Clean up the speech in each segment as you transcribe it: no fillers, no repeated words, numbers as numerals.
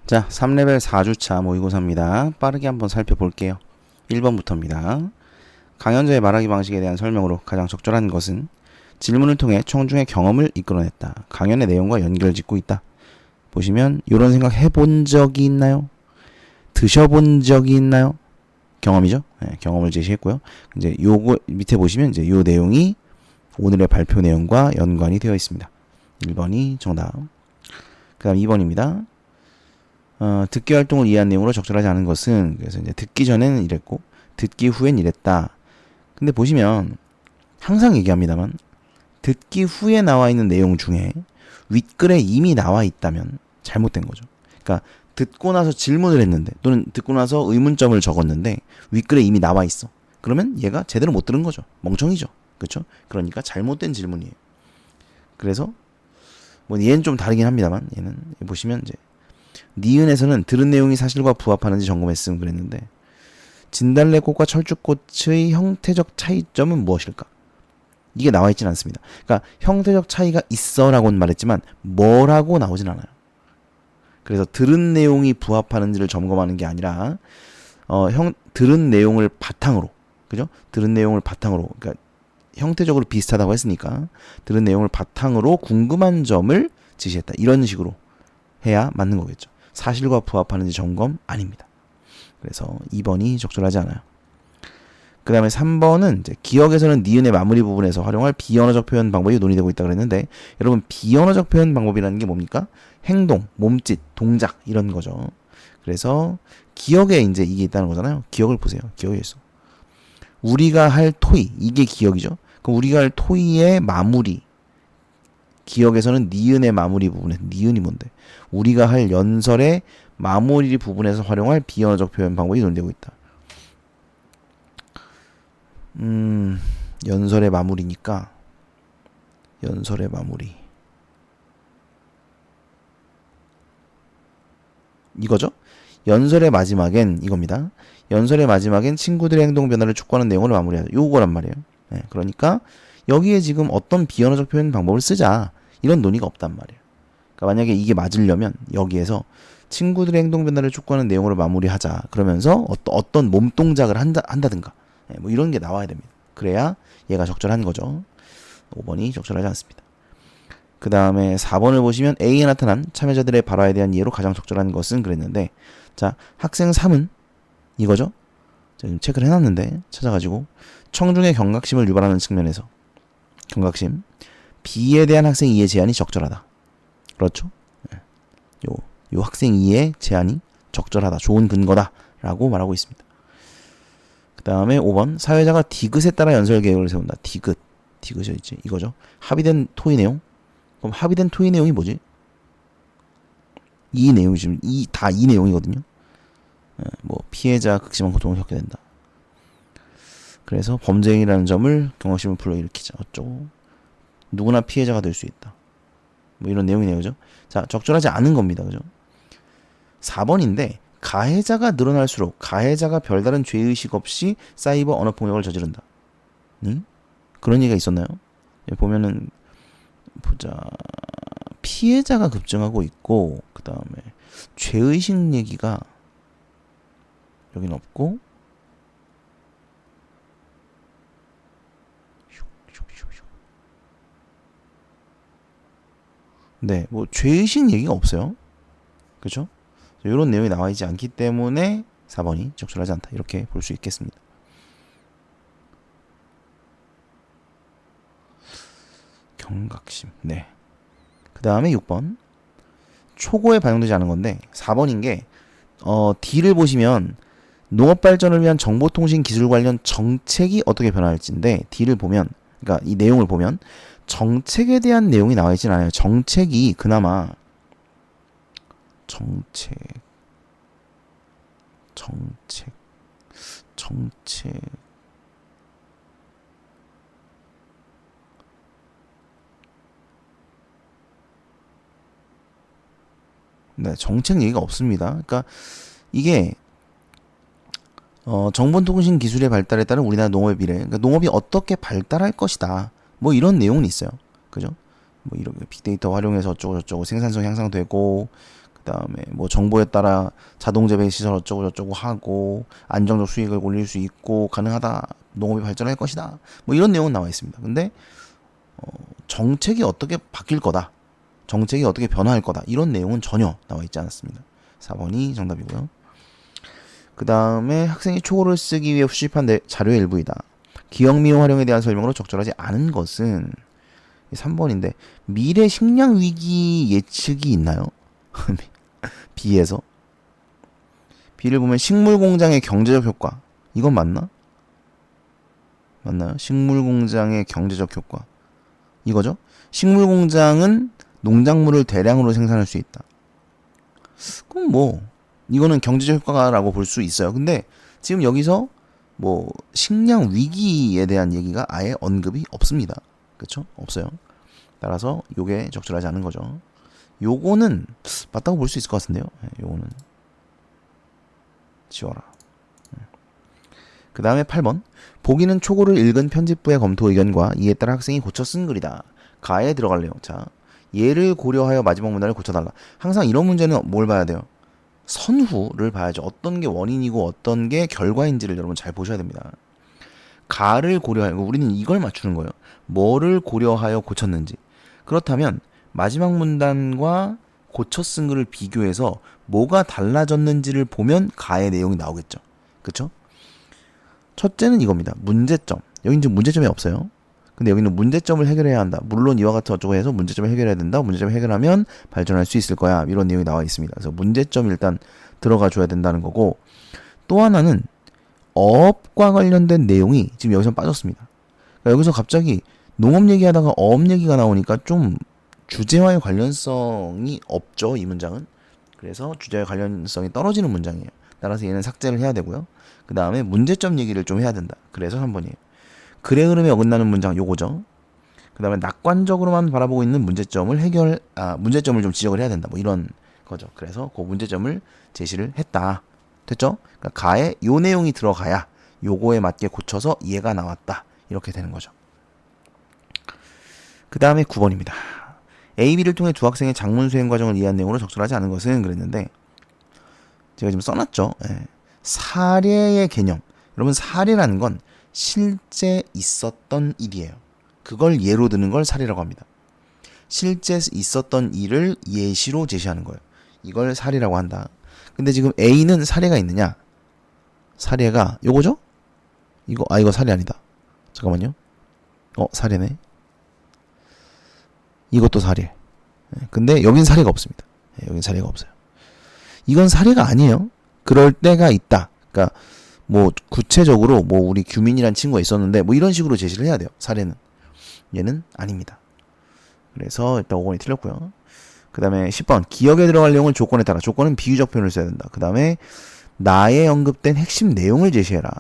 자, 3레벨 4주차 모의고사입니다. 빠르게 한번 살펴볼게요. 1번부터입니다. 강연자의 말하기 방식에 대한 설명으로 가장 적절한 것은 질문을 통해 청중의 경험을 이끌어냈다. 강연의 내용과 연결짓고 있다. 보시면 이런 생각 해본 적이 있나요? 드셔본 적이 있나요? 경험이죠. 네, 경험을 제시했고요. 이제 요거 밑에 보시면 이제 요 내용이 오늘의 발표 내용과 연관이 되어 있습니다. 1번이 정답. 그 다음 2번입니다. 듣기 활동을 이해한 내용으로 적절하지 않은 것은, 그래서 이제 듣기 전에는 이랬고 듣기 후엔 이랬다. 근데 보시면 항상 얘기합니다만 듣기 후에 나와 있는 내용 중에 윗글에 이미 나와 있다면 잘못된 거죠. 그러니까 듣고 나서 질문을 했는데 또는 듣고 나서 의문점을 적었는데 윗글에 이미 나와 있어. 그러면 얘가 제대로 못 들은 거죠. 멍청이죠. 그렇죠? 그러니까 잘못된 질문이에요. 그래서 뭐 얘는 좀 다르긴 합니다만, 얘는 보시면 이제 니은에서는 들은 내용이 사실과 부합하는지 점검했음 그랬는데, 진달래꽃과 철쭉꽃의 형태적 차이점은 무엇일까? 이게 나와 있진 않습니다. 그러니까 형태적 차이가 있어라고는 말했지만 뭐라고 나오진 않아요. 그래서 들은 내용이 부합하는지를 점검하는 게 아니라 들은 내용을 바탕으로, 그죠? 들은 내용을 바탕으로, 그러니까 형태적으로 비슷하다고 했으니까 들은 내용을 바탕으로 궁금한 점을 지시했다. 이런 식으로 해야 맞는 거겠죠. 사실과 부합하는지 점검 아닙니다. 그래서 2번이 적절하지 않아요. 그 다음에 3번은 이제 기억에서는 니은의 마무리 부분에서 활용할 비언어적 표현 방법이 논의되고 있다고 그랬는데, 여러분 비언어적 표현 방법이라는 게 뭡니까? 행동, 몸짓, 동작 이런 거죠. 그래서 기억에 이제 이게 있다는 거잖아요. 기억을 보세요. 기억에 있어. 우리가 할 토의, 이게 기억이죠. 그럼 우리가 할 토의의 마무리, 기억에서는 니은의 마무리 부분에, 니은이 뭔데? 우리가 할 연설의 마무리 부분에서 활용할 비언어적 표현 방법이 논의되고 있다. 연설의 마무리니까 연설의 마무리 이거죠? 연설의 마지막엔 이겁니다. 연설의 마지막엔 친구들의 행동 변화를 촉구하는 내용을 마무리하자. 요거란 말이에요. 네, 그러니까 여기에 지금 어떤 비언어적 표현 방법을 쓰자 이런 논의가 없단 말이에요. 그러니까 만약에 이게 맞으려면 여기에서 친구들의 행동 변화를 촉구하는 내용으로 마무리하자 그러면서 어떤 몸 동작을 한다든가, 네, 뭐 이런 게 나와야 됩니다. 그래야 얘가 적절한 거죠. 5번이 적절하지 않습니다. 그 다음에 4번을 보시면 A에 나타난 참여자들의 발화에 대한 이해로 가장 적절한 것은 그랬는데, 자, 학생 3은 이거죠. 제가 지금 체크를 해놨는데 찾아가지고 청중의 경각심을 유발하는 측면에서 경각심, B에 대한 학생 이해 제한이 적절하다. 그렇죠? 요 학생 이해 제한이 적절하다, 좋은 근거다 라고 말하고 있습니다. 그 다음에 5번 사회자가 디귿에 따라 연설 계획을 세운다. 디귿이 있지, 이거죠. 합의된 토의 내용. 그럼 합의된 토의 내용이 뭐지? 이 내용이 지금 다 이 내용이거든요. 뭐 피해자 극심한 고통을 겪게 된다. 그래서 범죄행위라는 점을 경각심을 불러일으키자. 어쩌고 누구나 피해자가 될 수 있다. 뭐 이런 내용이네요, 그죠? 자, 적절하지 않은 겁니다, 그죠? 4번인데 가해자가 늘어날수록 가해자가 별다른 죄의식 없이 사이버 언어폭력을 저지른다. 응? 그런 얘기가 있었나요? 보면은 보자, 피해자가 급증하고 있고 그 다음에 죄의식 얘기가 여긴 없고, 네, 뭐 죄의식 얘기가 없어요. 그렇죠? 이런 내용이 나와 있지 않기 때문에 4번이 적절하지 않다, 이렇게 볼 수 있겠습니다. 경각심. 네. 그 다음에 6번 초고에 반영되지 않은 건데, 4번인 게 D를 보시면 농업 발전을 위한 정보통신 기술 관련 정책이 어떻게 변화할지인데, D를 보면, 그러니까 이 내용을 보면 정책에 대한 내용이 나와 있진 않아요. 정책이 그나마 정책 네, 정책 얘기가 없습니다. 그러니까 이게 정보통신 기술의 발달에 따른 우리나라 농업의 미래, 그러니까 농업이 어떻게 발달할 것이다, 뭐 이런 내용은 있어요. 그죠? 뭐 이런 빅데이터 활용해서 어쩌고 저쩌고 생산성 향상되고, 그 그다음에 뭐 정보에 따라 자동 재배 시설 어쩌고 저쩌고 하고 안정적 수익을 올릴 수 있고 가능하다. 농업이 발전할 것이다. 뭐 이런 내용은 나와 있습니다. 근데 정책이 어떻게 바뀔 거다. 정책이 어떻게 변화할 거다. 이런 내용은 전혀 나와 있지 않았습니다. 4번이 정답이고요. 그 다음에 학생이 초고를 쓰기 위해 수집한 자료의 일부이다. 기억미용 활용에 대한 설명으로 적절하지 않은 것은 3번인데 미래 식량 위기 예측이 있나요? B에서 B를 보면 식물 공장의 경제적 효과. 이건 맞나? 맞나요? 식물 공장의 경제적 효과. 이거죠? 식물 공장은 농작물을 대량으로 생산할 수 있다. 그럼 뭐 이거는 경제적 효과라고 볼 수 있어요. 근데 지금 여기서 뭐 식량 위기에 대한 얘기가 아예 언급이 없습니다. 그쵸? 없어요. 따라서 요게 적절하지 않은 거죠. 요거는 맞다고 볼 수 있을 것 같은데요. 요거는 지워라. 그 다음에 8번. 보기는 초고를 읽은 편집부의 검토 의견과 이에 따라 학생이 고쳐 쓴 글이다. 가에 들어갈래요. 자, 얘를 고려하여 마지막 문단을 고쳐달라. 항상 이런 문제는 뭘 봐야 돼요? 선후를 봐야죠. 어떤 게 원인이고 어떤 게 결과인지를 여러분 잘 보셔야 됩니다. 가를 고려하여, 우리는 이걸 맞추는 거예요. 뭐를 고려하여 고쳤는지. 그렇다면 마지막 문단과 고쳐 쓴 글을 비교해서 뭐가 달라졌는지를 보면 가의 내용이 나오겠죠. 그쵸? 첫째는 이겁니다. 문제점. 여긴 지금 문제점이 없어요. 근데 여기는 문제점을 해결해야 한다. 물론 이와 같은 어쩌고 해서 문제점을 해결해야 된다. 문제점을 해결하면 발전할 수 있을 거야. 이런 내용이 나와 있습니다. 그래서 문제점 일단 들어가 줘야 된다는 거고, 또 하나는 어업과 관련된 내용이 지금 여기서 빠졌습니다. 그러니까 여기서 갑자기 농업 얘기하다가 어업 얘기가 나오니까 좀 주제와의 관련성이 없죠. 이 문장은. 그래서 주제와의 관련성이 떨어지는 문장이에요. 따라서 얘는 삭제를 해야 되고요. 그 다음에 문제점 얘기를 좀 해야 된다. 그래서 3번이에요. 글의 흐름에 어긋나는 문장 요거죠. 그 다음에 낙관적으로만 바라보고 있는 문제점을 좀 지적을 해야 된다. 뭐 이런 거죠. 그래서 그 문제점을 제시를 했다. 됐죠? 그러니까 가에 요 내용이 들어가야 요거에 맞게 고쳐서 얘가 나왔다. 이렇게 되는 거죠. 그 다음에 9번입니다. A, B를 통해 두 학생의 작문 수행 과정을 이해한 내용으로 적절하지 않은 것은 그랬는데 제가 지금 써놨죠. 사례의 개념. 여러분 사례라는 건 실제 있었던 일이에요. 그걸 예로 드는 걸 사례라고 합니다. 실제 있었던 일을 예시로 제시하는 거예요. 이걸 사례라고 한다. 근데 지금 A는 사례가 있느냐? 사례가 요거죠? 이거 사례 아니다. 잠깐만요. 사례네. 이것도 사례. 근데 여긴 사례가 없습니다. 여긴 사례가 없어요. 이건 사례가 아니에요. 그럴 때가 있다. 그러니까 뭐 구체적으로 뭐 우리 규민이란 친구가 있었는데 뭐 이런 식으로 제시를 해야 돼요. 사례는. 얘는 아닙니다. 그래서 일단 5번이 틀렸고요. 그 다음에 10번. 기억에 들어갈 내용을 조건에 따라. 조건은 비유적 표현을 써야 된다. 그 다음에 나에 언급된 핵심 내용을 제시해라.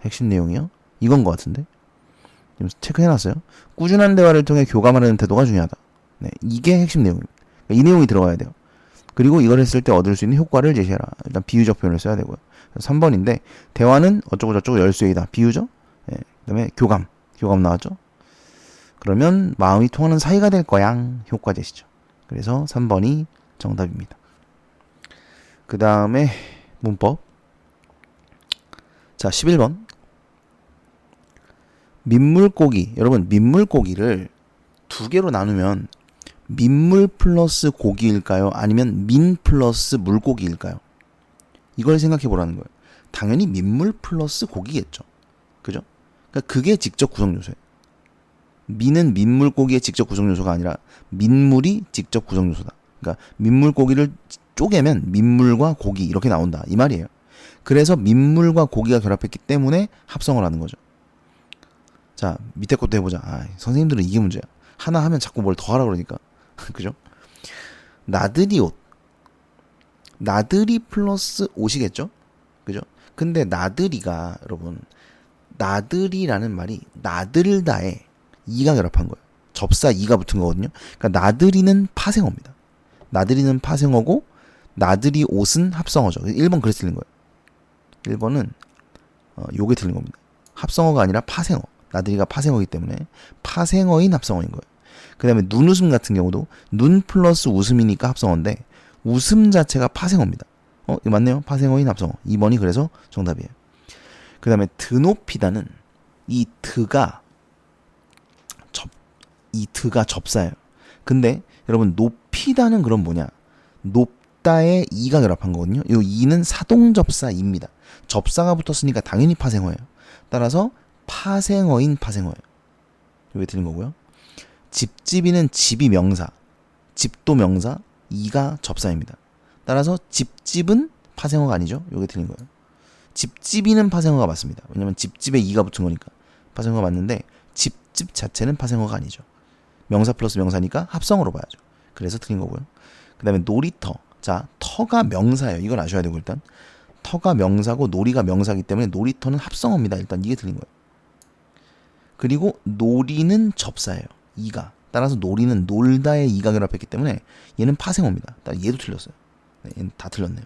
핵심 내용이요? 이건 것 같은데. 지금 체크해놨어요. 꾸준한 대화를 통해 교감하는 태도가 중요하다. 네, 이게 핵심 내용입니다. 그러니까 이 내용이 들어가야 돼요. 그리고 이걸 했을 때 얻을 수 있는 효과를 제시해라. 일단 비유적 표현을 써야 되고요. 3번인데 대화는 어쩌고 저쩌고 열쇠이다. 비유죠? 네, 그 다음에 교감 나왔죠? 그러면 마음이 통하는 사이가 될 거야. 효과 제시죠. 그래서 3번이 정답입니다. 그 다음에 문법. 자, 11번. 민물고기. 여러분, 민물고기를 두 개로 나누면 민물 플러스 고기일까요? 아니면 민 플러스 물고기일까요? 이걸 생각해 보라는 거예요. 당연히 민물 플러스 고기겠죠. 그죠? 그러니까 그게 직접 구성 요소예요. 민은 민물고기의 직접 구성 요소가 아니라 민물이 직접 구성 요소다. 그러니까 민물고기를 쪼개면 민물과 고기 이렇게 나온다. 이 말이에요. 그래서 민물과 고기가 결합했기 때문에 합성을 하는 거죠. 자, 밑에 것도 해보자. 선생님들은 이게 문제야. 하나 하면 자꾸 뭘 더 하라 그러니까. 그죠? 나들이 옷. 나들이 플러스 옷이겠죠? 그죠? 근데 나들이가, 여러분, 나들이라는 말이 나들다에 이가 결합한 거예요. 접사 이가 붙은 거거든요. 그러니까 나들이는 파생어입니다. 나들이는 파생어고, 나들이 옷은 합성어죠. 1번 그래서 틀린 거예요. 1번은, 요게 틀린 겁니다. 합성어가 아니라 파생어. 나들이가 파생어이기 때문에 파생어인 합성어인 거예요. 그 다음에 눈웃음 같은 경우도 눈 플러스 웃음이니까 합성어인데 웃음 자체가 파생어입니다. 이거 맞네요. 파생어인 합성어. 2번이 그래서 정답이에요. 그 다음에 드높이다는 이 드가 접사예요. 근데 여러분 높이다는 그럼 뭐냐? 높다에 이가 결합한 거거든요. 이 이는 사동접사입니다. 접사가 붙었으니까 당연히 파생어예요. 따라서 파생어인 파생어예요. 이게 틀린 거고요. 집집이는 집이 명사, 집도 명사, 이가 접사입니다. 따라서 집집은 파생어가 아니죠. 이게 틀린 거예요. 집집이는 파생어가 맞습니다. 왜냐면 집집에 이가 붙은 거니까 파생어가 맞는데 집집 자체는 파생어가 아니죠. 명사 플러스 명사니까 합성어로 봐야죠. 그래서 틀린 거고요. 그 다음에 놀이터. 자, 터가 명사예요. 이걸 아셔야 되고 일단 터가 명사고 놀이가 명사이기 때문에 놀이터는 합성어입니다. 일단 이게 틀린 거예요. 그리고 놀이는 접사예요. 이가. 따라서 놀이는 놀다에 이가 결합했기 때문에 얘는 파생어입니다. 얘도 틀렸어요. 네, 얘는 다 틀렸네요.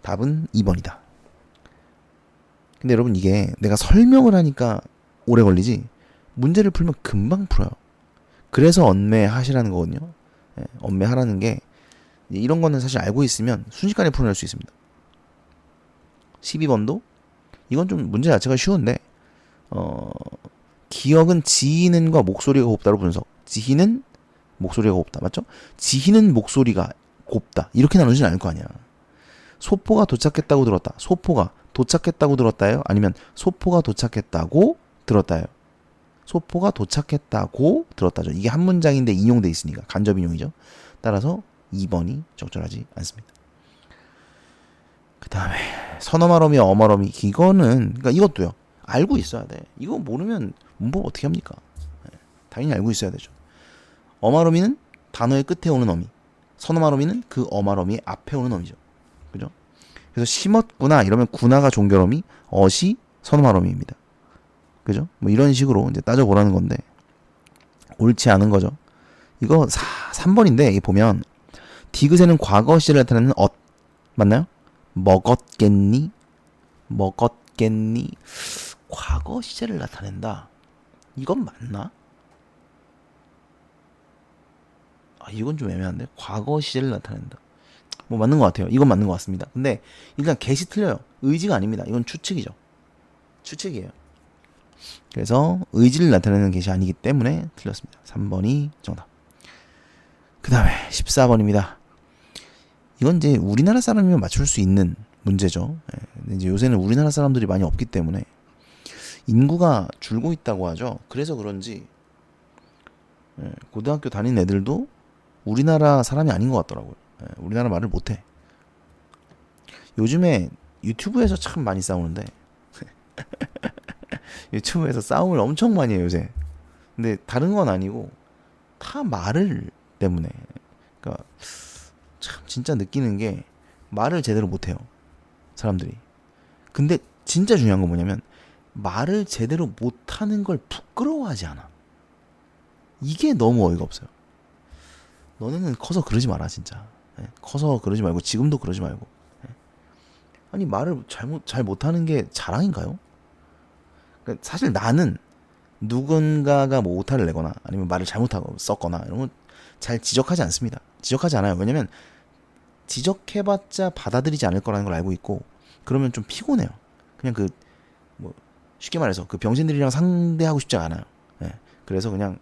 답은 2번이다. 근데 여러분 이게 내가 설명을 하니까 오래 걸리지 문제를 풀면 금방 풀어요. 그래서 언매하시라는 거거든요. 네, 언매하라는 게 이런 거는 사실 알고 있으면 순식간에 풀어낼 수 있습니다. 12번도 이건 좀 문제 자체가 쉬운데 기억은 지희는과 목소리가 곱다로 분석. 지희는 목소리가 곱다. 맞죠? 지희는 목소리가 곱다. 이렇게 나누진 않을 거 아니야. 소포가 도착했다고 들었다. 소포가 도착했다고 들었다요? 아니면 소포가 도착했다고 들었다요? 소포가 도착했다고 들었다죠. 이게 한 문장인데 인용돼 있으니까 간접 인용이죠. 따라서 2번이 적절하지 않습니다. 그 다음에 선어말어미 어말어미 이거는 그러니까 이것도요. 알고 있어야 돼. 이거 모르면 문법 어떻게 합니까? 네, 당연히 알고 있어야 되죠. 어말어미는 단어의 끝에 오는 어미. 선어말어미는 그 어말어미의 앞에 오는 어미죠. 그죠? 그래서 심었구나 이러면 구나가 종결어미, 어시 선어말어미입니다. 그죠? 뭐 이런 식으로 이제 따져보라는 건데 옳지 않은 거죠. 이거 3번인데 이 보면 디귿에는 과거 시제를 나타내는 엇 맞나요? 먹었겠니? 먹었겠니? 과거 시제를 나타낸다. 이건 맞나? 이건 좀 애매한데 과거 시제를 나타낸다. 뭐 맞는 것 같아요. 이건 맞는 것 같습니다. 근데 일단 get이 틀려요. 의지가 아닙니다. 이건 추측이죠. 추측이에요. 그래서 의지를 나타내는 get이 아니기 때문에 틀렸습니다. 3번이 정답. 그 다음에 14번입니다. 이건 이제 우리나라 사람이면 맞출 수 있는 문제죠. 근데 이제 요새는 우리나라 사람들이 많이 없기 때문에 인구가 줄고 있다고 하죠. 그래서 그런지 고등학교 다니는 애들도 우리나라 사람이 아닌 것 같더라고요. 우리나라 말을 못해. 요즘에 유튜브에서 참 많이 싸우는데 유튜브에서 싸움을 엄청 많이 해요 요새. 근데 다른 건 아니고 다 말을 때문에. 그러니까 참 진짜 느끼는 게 말을 제대로 못해요 사람들이. 근데 진짜 중요한 건 뭐냐면 말을 제대로 못하는 걸 부끄러워하지 않아. 이게 너무 어이가 없어요. 너네는 커서 그러지 마라 진짜. 커서 그러지 말고 지금도 그러지 말고. 아니 말을 잘 못하는 게 자랑인가요? 그러니까 사실 나는 누군가가 뭐 오타를 내거나 아니면 말을 잘못하고 썼거나 이런 건 잘 지적하지 않습니다. 지적하지 않아요. 왜냐면 지적해봤자 받아들이지 않을 거라는 걸 알고 있고 그러면 좀 피곤해요. 그냥 뭐 쉽게 말해서 그 병신들이랑 상대하고 싶지 않아요. 그래서 그냥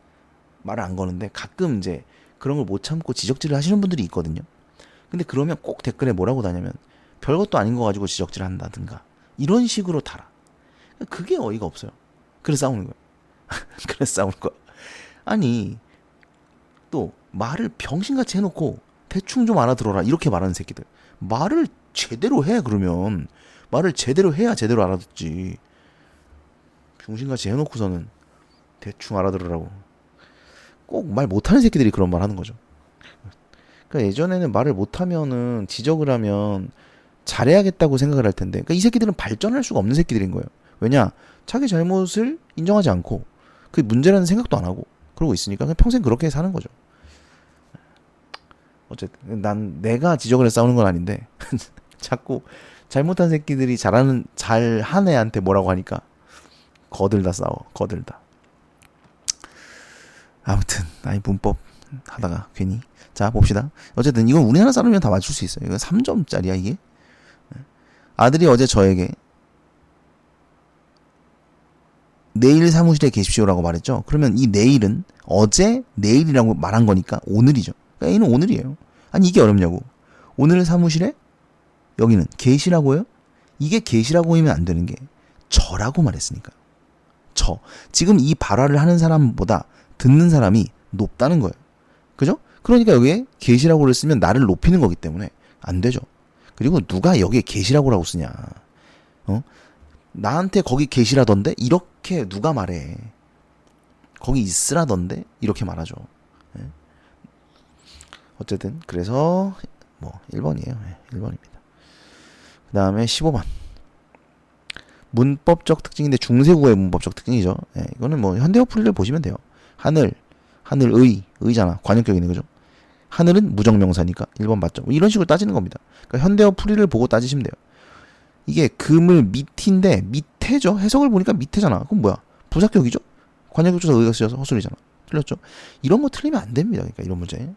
말을 안 거는데 가끔 이제 그런 걸 못 참고 지적질을 하시는 분들이 있거든요. 근데 그러면 꼭 댓글에 뭐라고 다냐면 별것도 아닌 거 가지고 지적질을 한다든가 이런 식으로 달아. 그게 어이가 없어요. 그래서 싸우는 거야. 그래서 싸우는 거야. 아니 또 말을 병신같이 해놓고 대충 좀 알아들어라 이렇게 말하는 새끼들. 말을 제대로 해. 그러면 말을 제대로 해야 제대로 알아듣지. 병신같이 해놓고서는 대충 알아들으라고. 꼭 말 못하는 새끼들이 그런 말 하는 거죠. 그러니까 예전에는 말을 못하면은 지적을 하면 잘해야겠다고 생각을 할 텐데, 그러니까 이 새끼들은 발전할 수가 없는 새끼들인 거예요. 왜냐? 자기 잘못을 인정하지 않고 그 문제라는 생각도 안 하고 그러고 있으니까 그냥 평생 그렇게 사는 거죠. 어쨌든 난 내가 지적을 해서 싸우는 건 아닌데 자꾸 잘못한 새끼들이 잘한 애한테 뭐라고 하니까 거들다 싸워. 거들다. 아무튼 문법 하다가 괜히. 자, 봅시다. 어쨌든 이건 우리나라 사람이면 다 맞출 수 있어요. 이거 3점짜리야 이게. 아들이 어제 저에게 내일 사무실에 계십시오라고 말했죠. 그러면 이 내일은 어제 내일이라고 말한 거니까 오늘이죠. 그러니까 A는 오늘이에요. 아니 이게 어렵냐고. 오늘 사무실에 여기는 계시라고요? 이게 계시라고 하면 안 되는 게 저라고 말했으니까. 저. 지금 이 발화를 하는 사람보다 듣는 사람이 높다는 거예요. 그죠? 그러니까 여기에 계시라고를 쓰면 나를 높이는 거기 때문에 안 되죠. 그리고 누가 여기에 계시라고라고 쓰냐. 나한테 거기 계시라던데? 이렇게 누가 말해. 거기 있으라던데? 이렇게 말하죠. 네. 어쨌든 그래서 1번이에요. 네, 1번입니다. 그 다음에 15번. 문법적 특징인데 중세국어의 문법적 특징이죠. 네, 이거는 현대어 풀이를 보시면 돼요. 의잖아. 관용격이네, 그죠? 하늘은 무정명사니까 1번 맞죠. 이런 식으로 따지는 겁니다. 그러니까 현대어 풀이를 보고 따지시면 돼요. 이게 그물 밑인데 밑에죠. 해석을 보니까 밑에잖아. 그럼 뭐야? 부사격이죠? 관용격조사 의가 쓰여서 허술이잖아. 틀렸죠? 이런 거 틀리면 안 됩니다. 그러니까 이런 문제.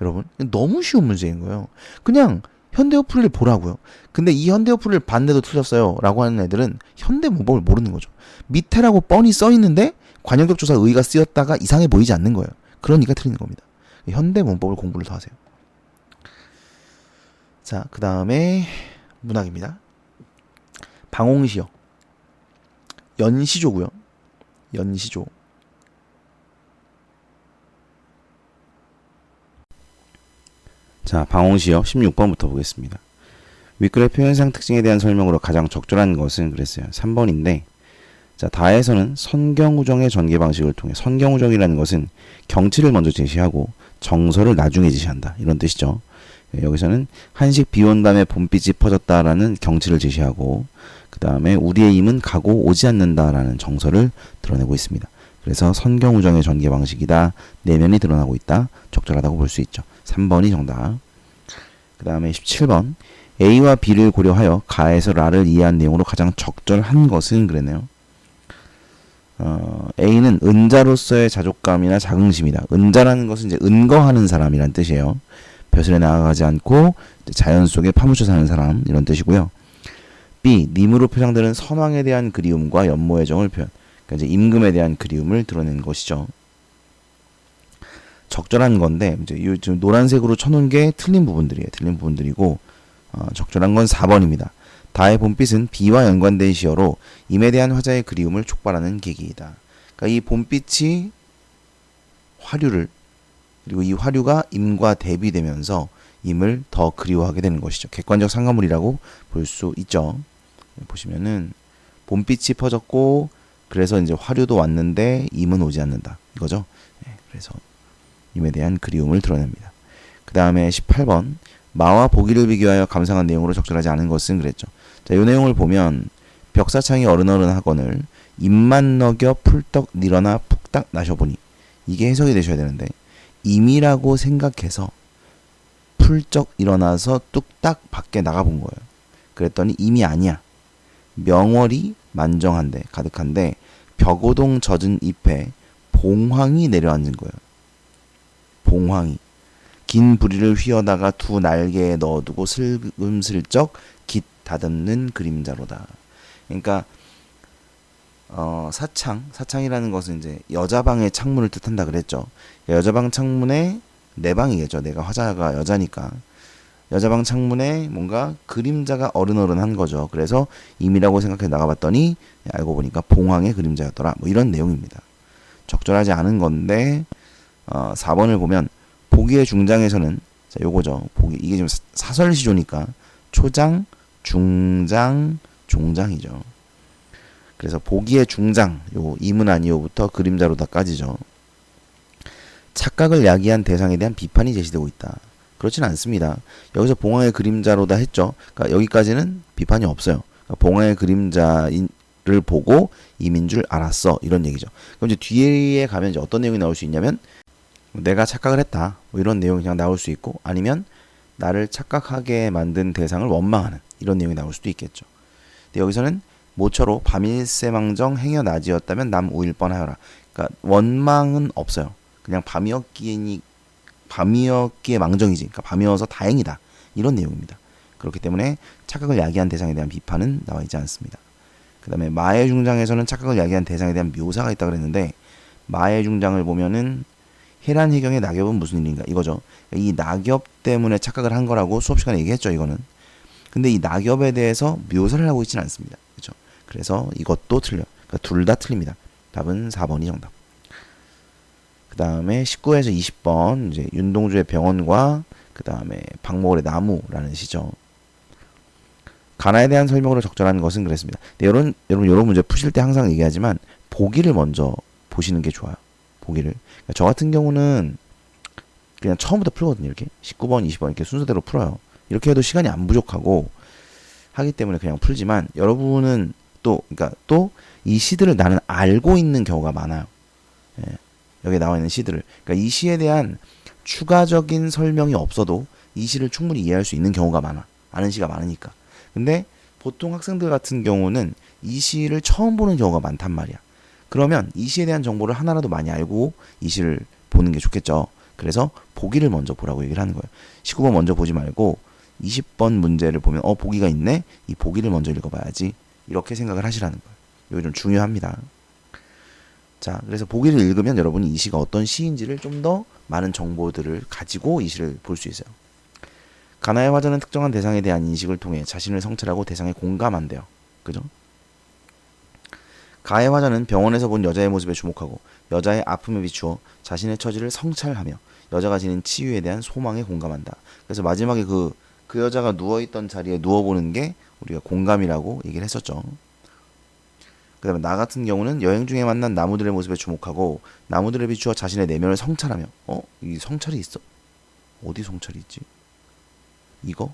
여러분, 너무 쉬운 문제인 거예요. 그냥 현대어 풀이를 보라고요. 근데 이 현대어 풀이를 봤는데도 틀렸어요 라고 하는 애들은 현대 문법을 모르는 거죠. 밑에라고 뻔히 써 있는데 관용격조사 의가 쓰였다가 이상해 보이지 않는 거예요. 그러니까 틀리는 겁니다. 현대 문법을 공부를 더 하세요. 자, 그 다음에 문학입니다. 방홍시요. 연시조고요. 연시조. 자, 방홍시요. 16번부터 보겠습니다. 윗글의 표현상 특징에 대한 설명으로 가장 적절한 것은 그랬어요. 3번인데, 자, 다에서는 선경우정의 전개 방식을 통해, 선경우정이라는 것은 경치를 먼저 제시하고 정서를 나중에 제시한다. 이런 뜻이죠. 여기서는 한식 비 온 다음에 봄빛이 퍼졌다라는 경치를 제시하고, 그 다음에 우리의 힘은 가고 오지 않는다라는 정서를 드러내고 있습니다. 그래서 선경우정의 전개 방식이다. 내면이 드러나고 있다. 적절하다고 볼 수 있죠. 3번이 정답. 그 다음에 17번. A와 B를 고려하여 가에서 라를 이해한 내용으로 가장 적절한 것은 그랬네요. A는 은자로서의 자족감이나 자긍심이다. 은자라는 것은 이제 은거하는 사람이란 뜻이에요. 벼슬에 나아가지 않고 자연 속에 파묻혀 사는 사람, 이런 뜻이고요. B, 님으로 표상되는 선왕에 대한 그리움과 연모의 정을 표현. 그러니까 이제 임금에 대한 그리움을 드러낸 것이죠. 적절한 건데 이제 이 노란색으로 쳐놓은 게 틀린 부분들이에요. 틀린 부분들이고 적절한 건 4번입니다. 다의 봄빛은 비와 연관된 시어로 임에 대한 화자의 그리움을 촉발하는 계기이다. 그러니까 이 봄빛이 화류를, 그리고 이 화류가 임과 대비되면서 임을 더 그리워하게 되는 것이죠. 객관적 상관물이라고 볼 수 있죠. 보시면은 봄빛이 퍼졌고 그래서 이제 화류도 왔는데 임은 오지 않는다. 이거죠. 그래서 임에 대한 그리움을 드러냅니다. 그 다음에 18번. 마와 보기를 비교하여 감상한 내용으로 적절하지 않은 것은 그랬죠. 자, 이 내용을 보면 벽사창이 어른어른하거늘 입만 너겨 풀떡 일어나 푹딱 나셔보니, 이게 해석이 되셔야 되는데 임이라고 생각해서 풀쩍 일어나서 뚝딱 밖에 나가본 거예요. 그랬더니 임이 아니야. 명월이 만정한데 가득한데 벽오동 젖은 잎에 봉황이 내려앉은 거예요. 봉황이. 긴 부리를 휘어다가 두 날개에 넣어두고 슬금슬쩍 깃 다듬는 그림자로다. 그러니까 사창이라는 것은 이제 여자방의 창문을 뜻한다 그랬죠. 여자방 창문에 내 방이겠죠. 내가 화자가 여자니까 여자방 창문에 뭔가 그림자가 어른어른한 거죠. 그래서 임이라고 생각해 나가봤더니 알고 보니까 봉황의 그림자였더라. 이런 내용입니다. 적절하지 않은 건데 4번을 보면 보기의 중장에서는, 자, 요거죠. 보기, 이게 지금 사설시조니까 초장, 중장, 종장이죠. 그래서 보기의 중장, 요 이문 아니오부터 그림자로다까지죠. 착각을 야기한 대상에 대한 비판이 제시되고 있다. 그렇진 않습니다. 여기서 봉황의 그림자로다 했죠. 그러니까 여기까지는 비판이 없어요. 그러니까 봉황의 그림자를 보고 임인 줄 알았어. 이런 얘기죠. 그럼 이제 뒤에 가면 이제 어떤 내용이 나올 수 있냐면, 내가 착각을 했다. 이런 내용이 그냥 나올 수 있고, 아니면 나를 착각하게 만든 대상을 원망하는 이런 내용이 나올 수도 있겠죠. 근데 여기서는 모처로 밤일세망정 행여 낮이었다면 남 우일 뻔하여라. 그러니까 원망은 없어요. 그냥 밤이었기니 밤이었기에 망정이지. 그러니까 밤이어서 다행이다. 이런 내용입니다. 그렇기 때문에 착각을 야기한 대상에 대한 비판은 나와 있지 않습니다. 그 다음에 마의 중장에서는 착각을 야기한 대상에 대한 묘사가 있다고 그랬는데 마의 중장을 보면은 해란해경의 낙엽은 무슨 일인가 이거죠. 이 낙엽 때문에 착각을 한 거라고 수업 시간에 얘기했죠. 이거는. 근데 이 낙엽에 대해서 묘사를 하고 있지는 않습니다. 그렇죠? 그래서 이것도 틀려. 그러니까 둘 다 틀립니다. 답은 4번이 정답. 그 다음에 19에서 20번 이제 윤동주의 병원과 그 다음에 박목월의 나무라는 시죠. 가나에 대한 설명으로 적절한 것은 그랬습니다. 네, 여러분 이런 문제 푸실 때 항상 얘기하지만 보기를 먼저 보시는 게 좋아요. 보기를. 그러니까 저 같은 경우는 그냥 처음부터 풀거든요. 이렇게 19번, 20번 이렇게 순서대로 풀어요. 이렇게 해도 시간이 안 부족하고 하기 때문에 그냥 풀지만 여러분은 그러니까 또 이 시들을 나는 알고 있는 경우가 많아요. 예, 여기 나와 있는 시들을. 그러니까 이 시에 대한 추가적인 설명이 없어도 이 시를 충분히 이해할 수 있는 경우가 많아. 아는 시가 많으니까. 근데 보통 학생들 같은 경우는 이 시를 처음 보는 경우가 많단 말이야. 그러면 이 시에 대한 정보를 하나라도 많이 알고 이 시를 보는 게 좋겠죠. 그래서 보기를 먼저 보라고 얘기를 하는 거예요. 19번 먼저 보지 말고 20번 문제를 보면 보기가 있네? 이 보기를 먼저 읽어봐야지. 이렇게 생각을 하시라는 거예요. 이거 좀 중요합니다. 자, 그래서 보기를 읽으면 여러분이 이 시가 어떤 시인지를 좀 더 많은 정보들을 가지고 이 시를 볼 수 있어요. 가나의 화자는 특정한 대상에 대한 인식을 통해 자신을 성찰하고 대상에 공감한대요. 그죠? 가의 화자는 병원에서 본 여자의 모습에 주목하고 여자의 아픔에 비추어 자신의 처지를 성찰하며 여자가 지닌 치유에 대한 소망에 공감한다. 그래서 마지막에 그 여자가 누워있던 자리에 누워보는 게 우리가 공감이라고 얘기를 했었죠. 그 다음에 나 같은 경우는 여행 중에 만난 나무들의 모습에 주목하고 나무들에 비추어 자신의 내면을 성찰하며 이 성찰이 있어? 어디 성찰이 있지? 이걸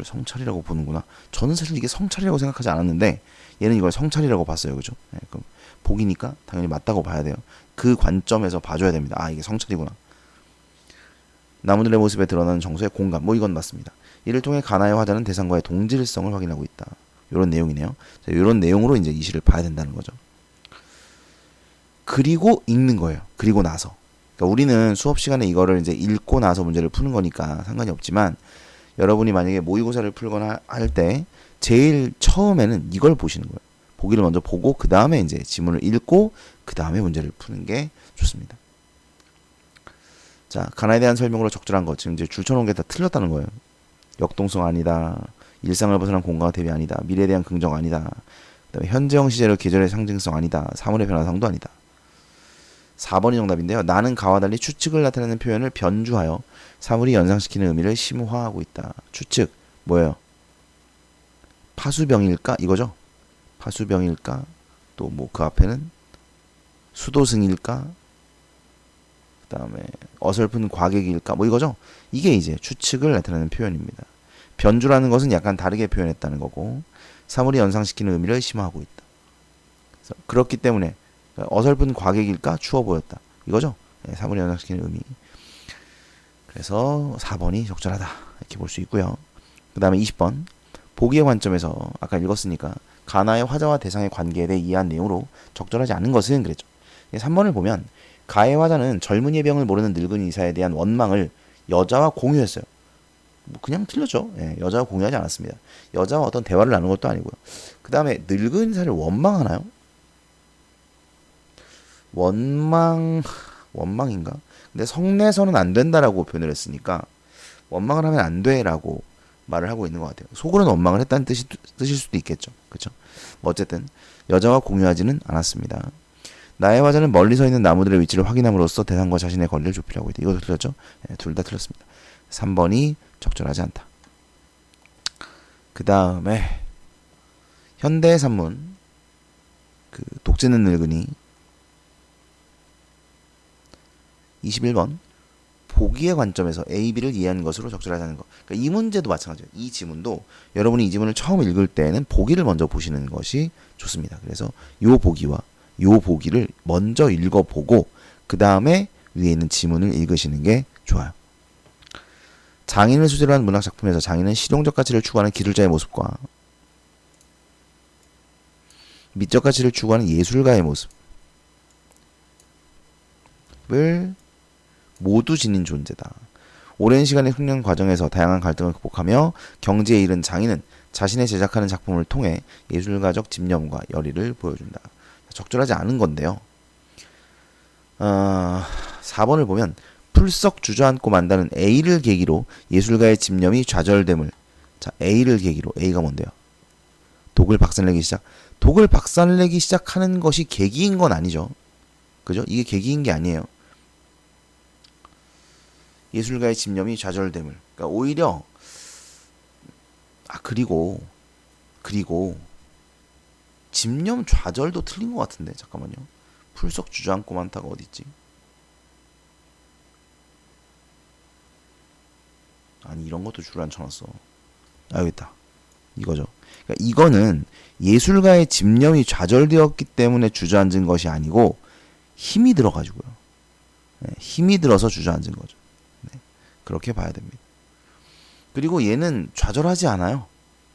성찰이라고 보는구나. 저는 사실 이게 성찰이라고 생각하지 않았는데 얘는 이걸 성찰이라고 봤어요. 그죠? 네, 그럼 보기니까 당연히 맞다고 봐야 돼요. 그 관점에서 봐줘야 됩니다. 이게 성찰이구나. 나무들의 모습에 드러나는 정서의 공감. 이건 맞습니다. 이를 통해 가나의 화자는 대상과의 동질성을 확인하고 있다. 이런 내용이네요. 이런 내용으로 이제 이 시를 봐야 된다는 거죠. 그리고 읽는 거예요. 그리고 나서. 그러니까 우리는 수업 시간에 이거를 이제 읽고 나서 문제를 푸는 거니까 상관이 없지만 여러분이 만약에 모의고사를 풀거나 할 때 제일 처음에는 이걸 보시는 거예요. 보기를 먼저 보고 그 다음에 이제 지문을 읽고 그 다음에 문제를 푸는 게 좋습니다. 자, 가나에 대한 설명으로 적절한 것. 지금 이제 줄쳐놓은 게 다 틀렸다는 거예요. 역동성 아니다. 일상을 벗어난 공간과 대비 아니다. 미래에 대한 긍정 아니다. 그다음에 현재형 시제로 계절의 상징성 아니다. 사물의 변화상도 아니다. 4번이 정답인데요. 나는 가와 달리 추측을 나타내는 표현을 변주하여 사물이 연상시키는 의미를 심화하고 있다. 추측 뭐예요? 파수병일까? 이거죠? 파수병일까? 또 뭐 그 앞에는 수도승일까? 그 다음에 어설픈 과객일까? 이거죠? 이게 이제 추측을 나타내는 표현입니다. 변주라는 것은 약간 다르게 표현했다는 거고 사물이 연상시키는 의미를 심화하고 있다. 그래서 그렇기 때문에 어설픈 과객일까? 추워 보였다. 이거죠? 네, 사물이 연상시키는 의미. 그래서 4번이 적절하다. 이렇게 볼 수 있고요. 그 다음에 20번. 보기의 관점에서 아까 읽었으니까 가나의 화자와 대상의 관계에 대해 이해한 내용으로 적절하지 않은 것은 그랬죠. 3번을 보면 가의 화자는 젊은이의 병을 모르는 늙은 의사에 대한 원망을 여자와 공유했어요. 그냥 틀렸죠. 여자와 공유하지 않았습니다. 여자와 어떤 대화를 나눈 것도 아니고요. 그 다음에 늙은 의사를 원망하나요? 원망인가? 근데 성내서는 안 된다라고 표현을 했으니까 원망을 하면 안 돼라고 말을 하고 있는 것 같아요. 속으로는 원망을 했다는 뜻일 수도 있겠죠. 그렇죠? 어쨌든 여자와 공유하지는 않았습니다. 나의 화자는 멀리 서 있는 나무들의 위치를 확인함으로써 대상과 자신의 거리를 좁히려고 했다. 이것도 틀렸죠? 둘 다 틀렸습니다. 3번이 적절하지 않다. 그 다음에 현대의 산문 독재는 늙은이 21번 보기의 관점에서 A, B를 이해하는 것으로 적절하다는 것. 그러니까 이 문제도 마찬가지예요. 이 지문도 여러분이 이 지문을 처음 읽을 때는 보기를 먼저 보시는 것이 좋습니다. 그래서 요 보기와 요 보기를 먼저 읽어보고 그 다음에 위에 있는 지문을 읽으시는 게 좋아요. 장인을 소재로 한 문학작품에서 장인은 실용적 가치를 추구하는 기술자의 모습과 미적 가치를 추구하는 예술가의 모습을 모두 지닌 존재다. 오랜 시간의 훈련 과정에서 다양한 갈등을 극복하며 경지에 이른 장인은 자신의 제작하는 작품을 통해 예술가적 집념과 열의를 보여준다. 적절하지 않은 건데요. 4번을 보면 풀썩 주저앉고 만다는 A를 계기로 예술가의 집념이 좌절됨을. 자, A를 계기로. A가 뭔데요? 독을 박살내기 시작. 독을 박살내기 시작하는 것이 계기인 건 아니죠. 그죠? 이게 계기인 게 아니에요. 예술가의 집념이 좌절됨을. 그러니까 오히려 그리고 집념 좌절도 틀린 것 같은데. 잠깐만요. 풀썩 주저앉고 많다가 어딨지? 아니 이런 것도 줄 안 쳐놨어. 여기 있다. 이거죠. 그러니까 이거는 예술가의 집념이 좌절되었기 때문에 주저앉은 것이 아니고 힘이 들어가지고요. 네, 힘이 들어서 주저앉은 거죠. 네, 그렇게 봐야 됩니다. 그리고 얘는 좌절하지 않아요.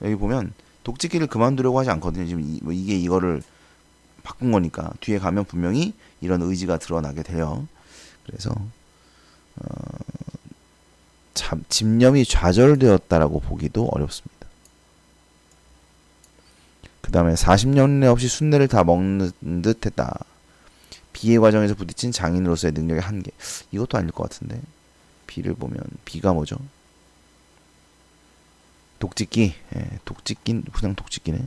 여기 보면 독짓기를 그만두려고 하지 않거든요. 지금 이게 이거를 바꾼 거니까 뒤에 가면 분명히 이런 의지가 드러나게 돼요. 그래서 집념이 좌절되었다라고 보기도 어렵습니다. 그 다음에 40년내 없이 순례를 다 먹는 듯 했다. 비의 과정에서 부딪힌 장인으로서의 능력의 한계. 이것도 아닐 것 같은데. 비를 보면 비가 뭐죠? 독짓기. 그냥 독짓기네.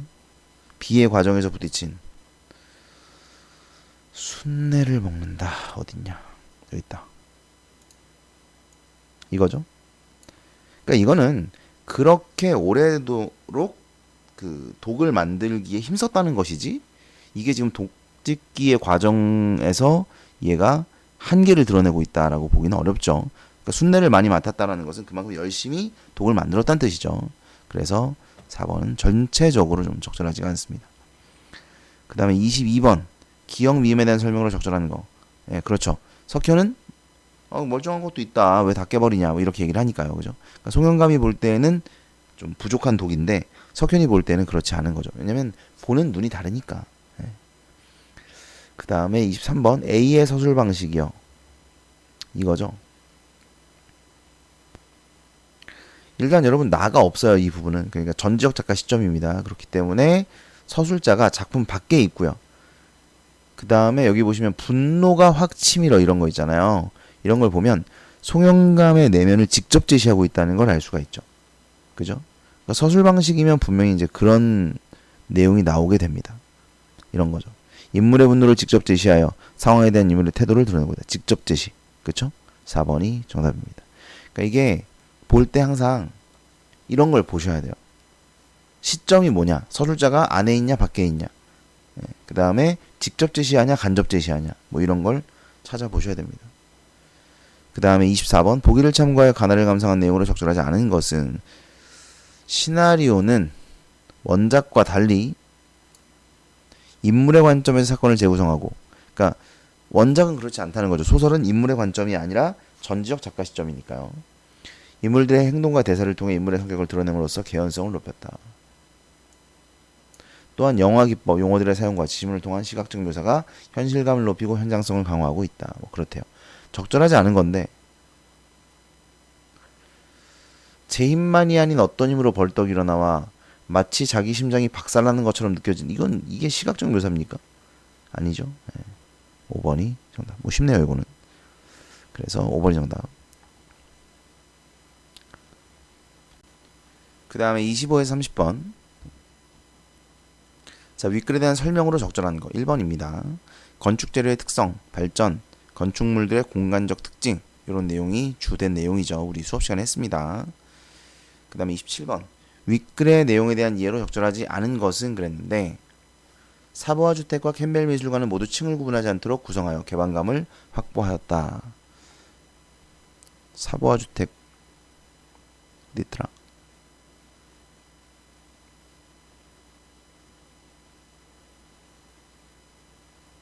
비의 과정에서 부딪힌 순례를 먹는다. 어딨냐? 여기 있다. 이거죠. 그러니까 이거는 그렇게 오래도록 그 독을 만들기에 힘썼다는 것이지, 이게 지금 독짓기의 과정에서 얘가 한계를 드러내고 있다라고 보기는 어렵죠. 그러니까 순례를 많이 맡았다라는 것은 그만큼 열심히 독을 만들었다는 뜻이죠. 그래서 4번은 전체적으로 좀 적절하지가 않습니다. 그 다음에 22번 기억 미음에 대한 설명으로 적절한 거. 예, 그렇죠. 석현은 멀쩡한 것도 있다. 왜 다 깨버리냐. 뭐 이렇게 얘기를 하니까요. 그죠? 그러니까 송영감이 볼 때는 좀 부족한 독인데 석현이 볼 때는 그렇지 않은 거죠. 왜냐면 보는 눈이 다르니까. 예. 그 다음에 23번 A의 서술 방식이요. 이거죠. 일단 여러분 나가 없어요. 이 부분은. 그러니까 전지적 작가 시점입니다. 그렇기 때문에 서술자가 작품 밖에 있고요. 그 다음에 여기 보시면 분노가 확 치밀어 이런 거 있잖아요. 이런 걸 보면 송영감의 내면을 직접 제시하고 있다는 걸 알 수가 있죠. 그죠? 그러니까 서술 방식이면 분명히 이제 그런 내용이 나오게 됩니다. 이런 거죠. 인물의 분노를 직접 제시하여 상황에 대한 인물의 태도를 드러내고 있다. 직접 제시. 그쵸? 4번이 정답입니다. 그러니까 이게 볼 때 항상 이런 걸 보셔야 돼요. 시점이 뭐냐? 서술자가 안에 있냐 밖에 있냐? 그 다음에 직접 제시하냐 간접 제시하냐? 뭐 이런 걸 찾아보셔야 됩니다. 그 다음에 24번 보기를 참고하여 가나를 감상한 내용으로 적절하지 않은 것은, 시나리오는 원작과 달리 인물의 관점에서 사건을 재구성하고, 그러니까 원작은 그렇지 않다는 거죠. 소설은 인물의 관점이 아니라 전지적 작가 시점이니까요. 인물들의 행동과 대사를 통해 인물의 성격을 드러냄으로써 개연성을 높였다. 또한 영화 기법, 용어들의 사용과 지침을 통한 시각적 묘사가 현실감을 높이고 현장성을 강화하고 있다. 뭐 그렇대요. 적절하지 않은 건데, 제 힘만이 아닌 어떤 힘으로 벌떡 일어나와 마치 자기 심장이 박살나는 것처럼 느껴진, 이게 시각적 묘사입니까? 아니죠. 네. 5번이 정답. 뭐 쉽네요 이거는. 그래서 5번이 정답. 그 다음에 25에서 30번. 자, 윗글에 대한 설명으로 적절한 거 1번입니다. 건축 재료의 특성, 발전, 건축물들의 공간적 특징, 이런 내용이 주된 내용이죠. 우리 수업 시간에 했습니다. 그 다음에 27번. 윗글의 내용에 대한 이해로 적절하지 않은 것은 그랬는데, 사보아 주택과 캠벨 미술관은 모두 층을 구분하지 않도록 구성하여 개방감을 확보하였다. 사보아 주택 어디있더라?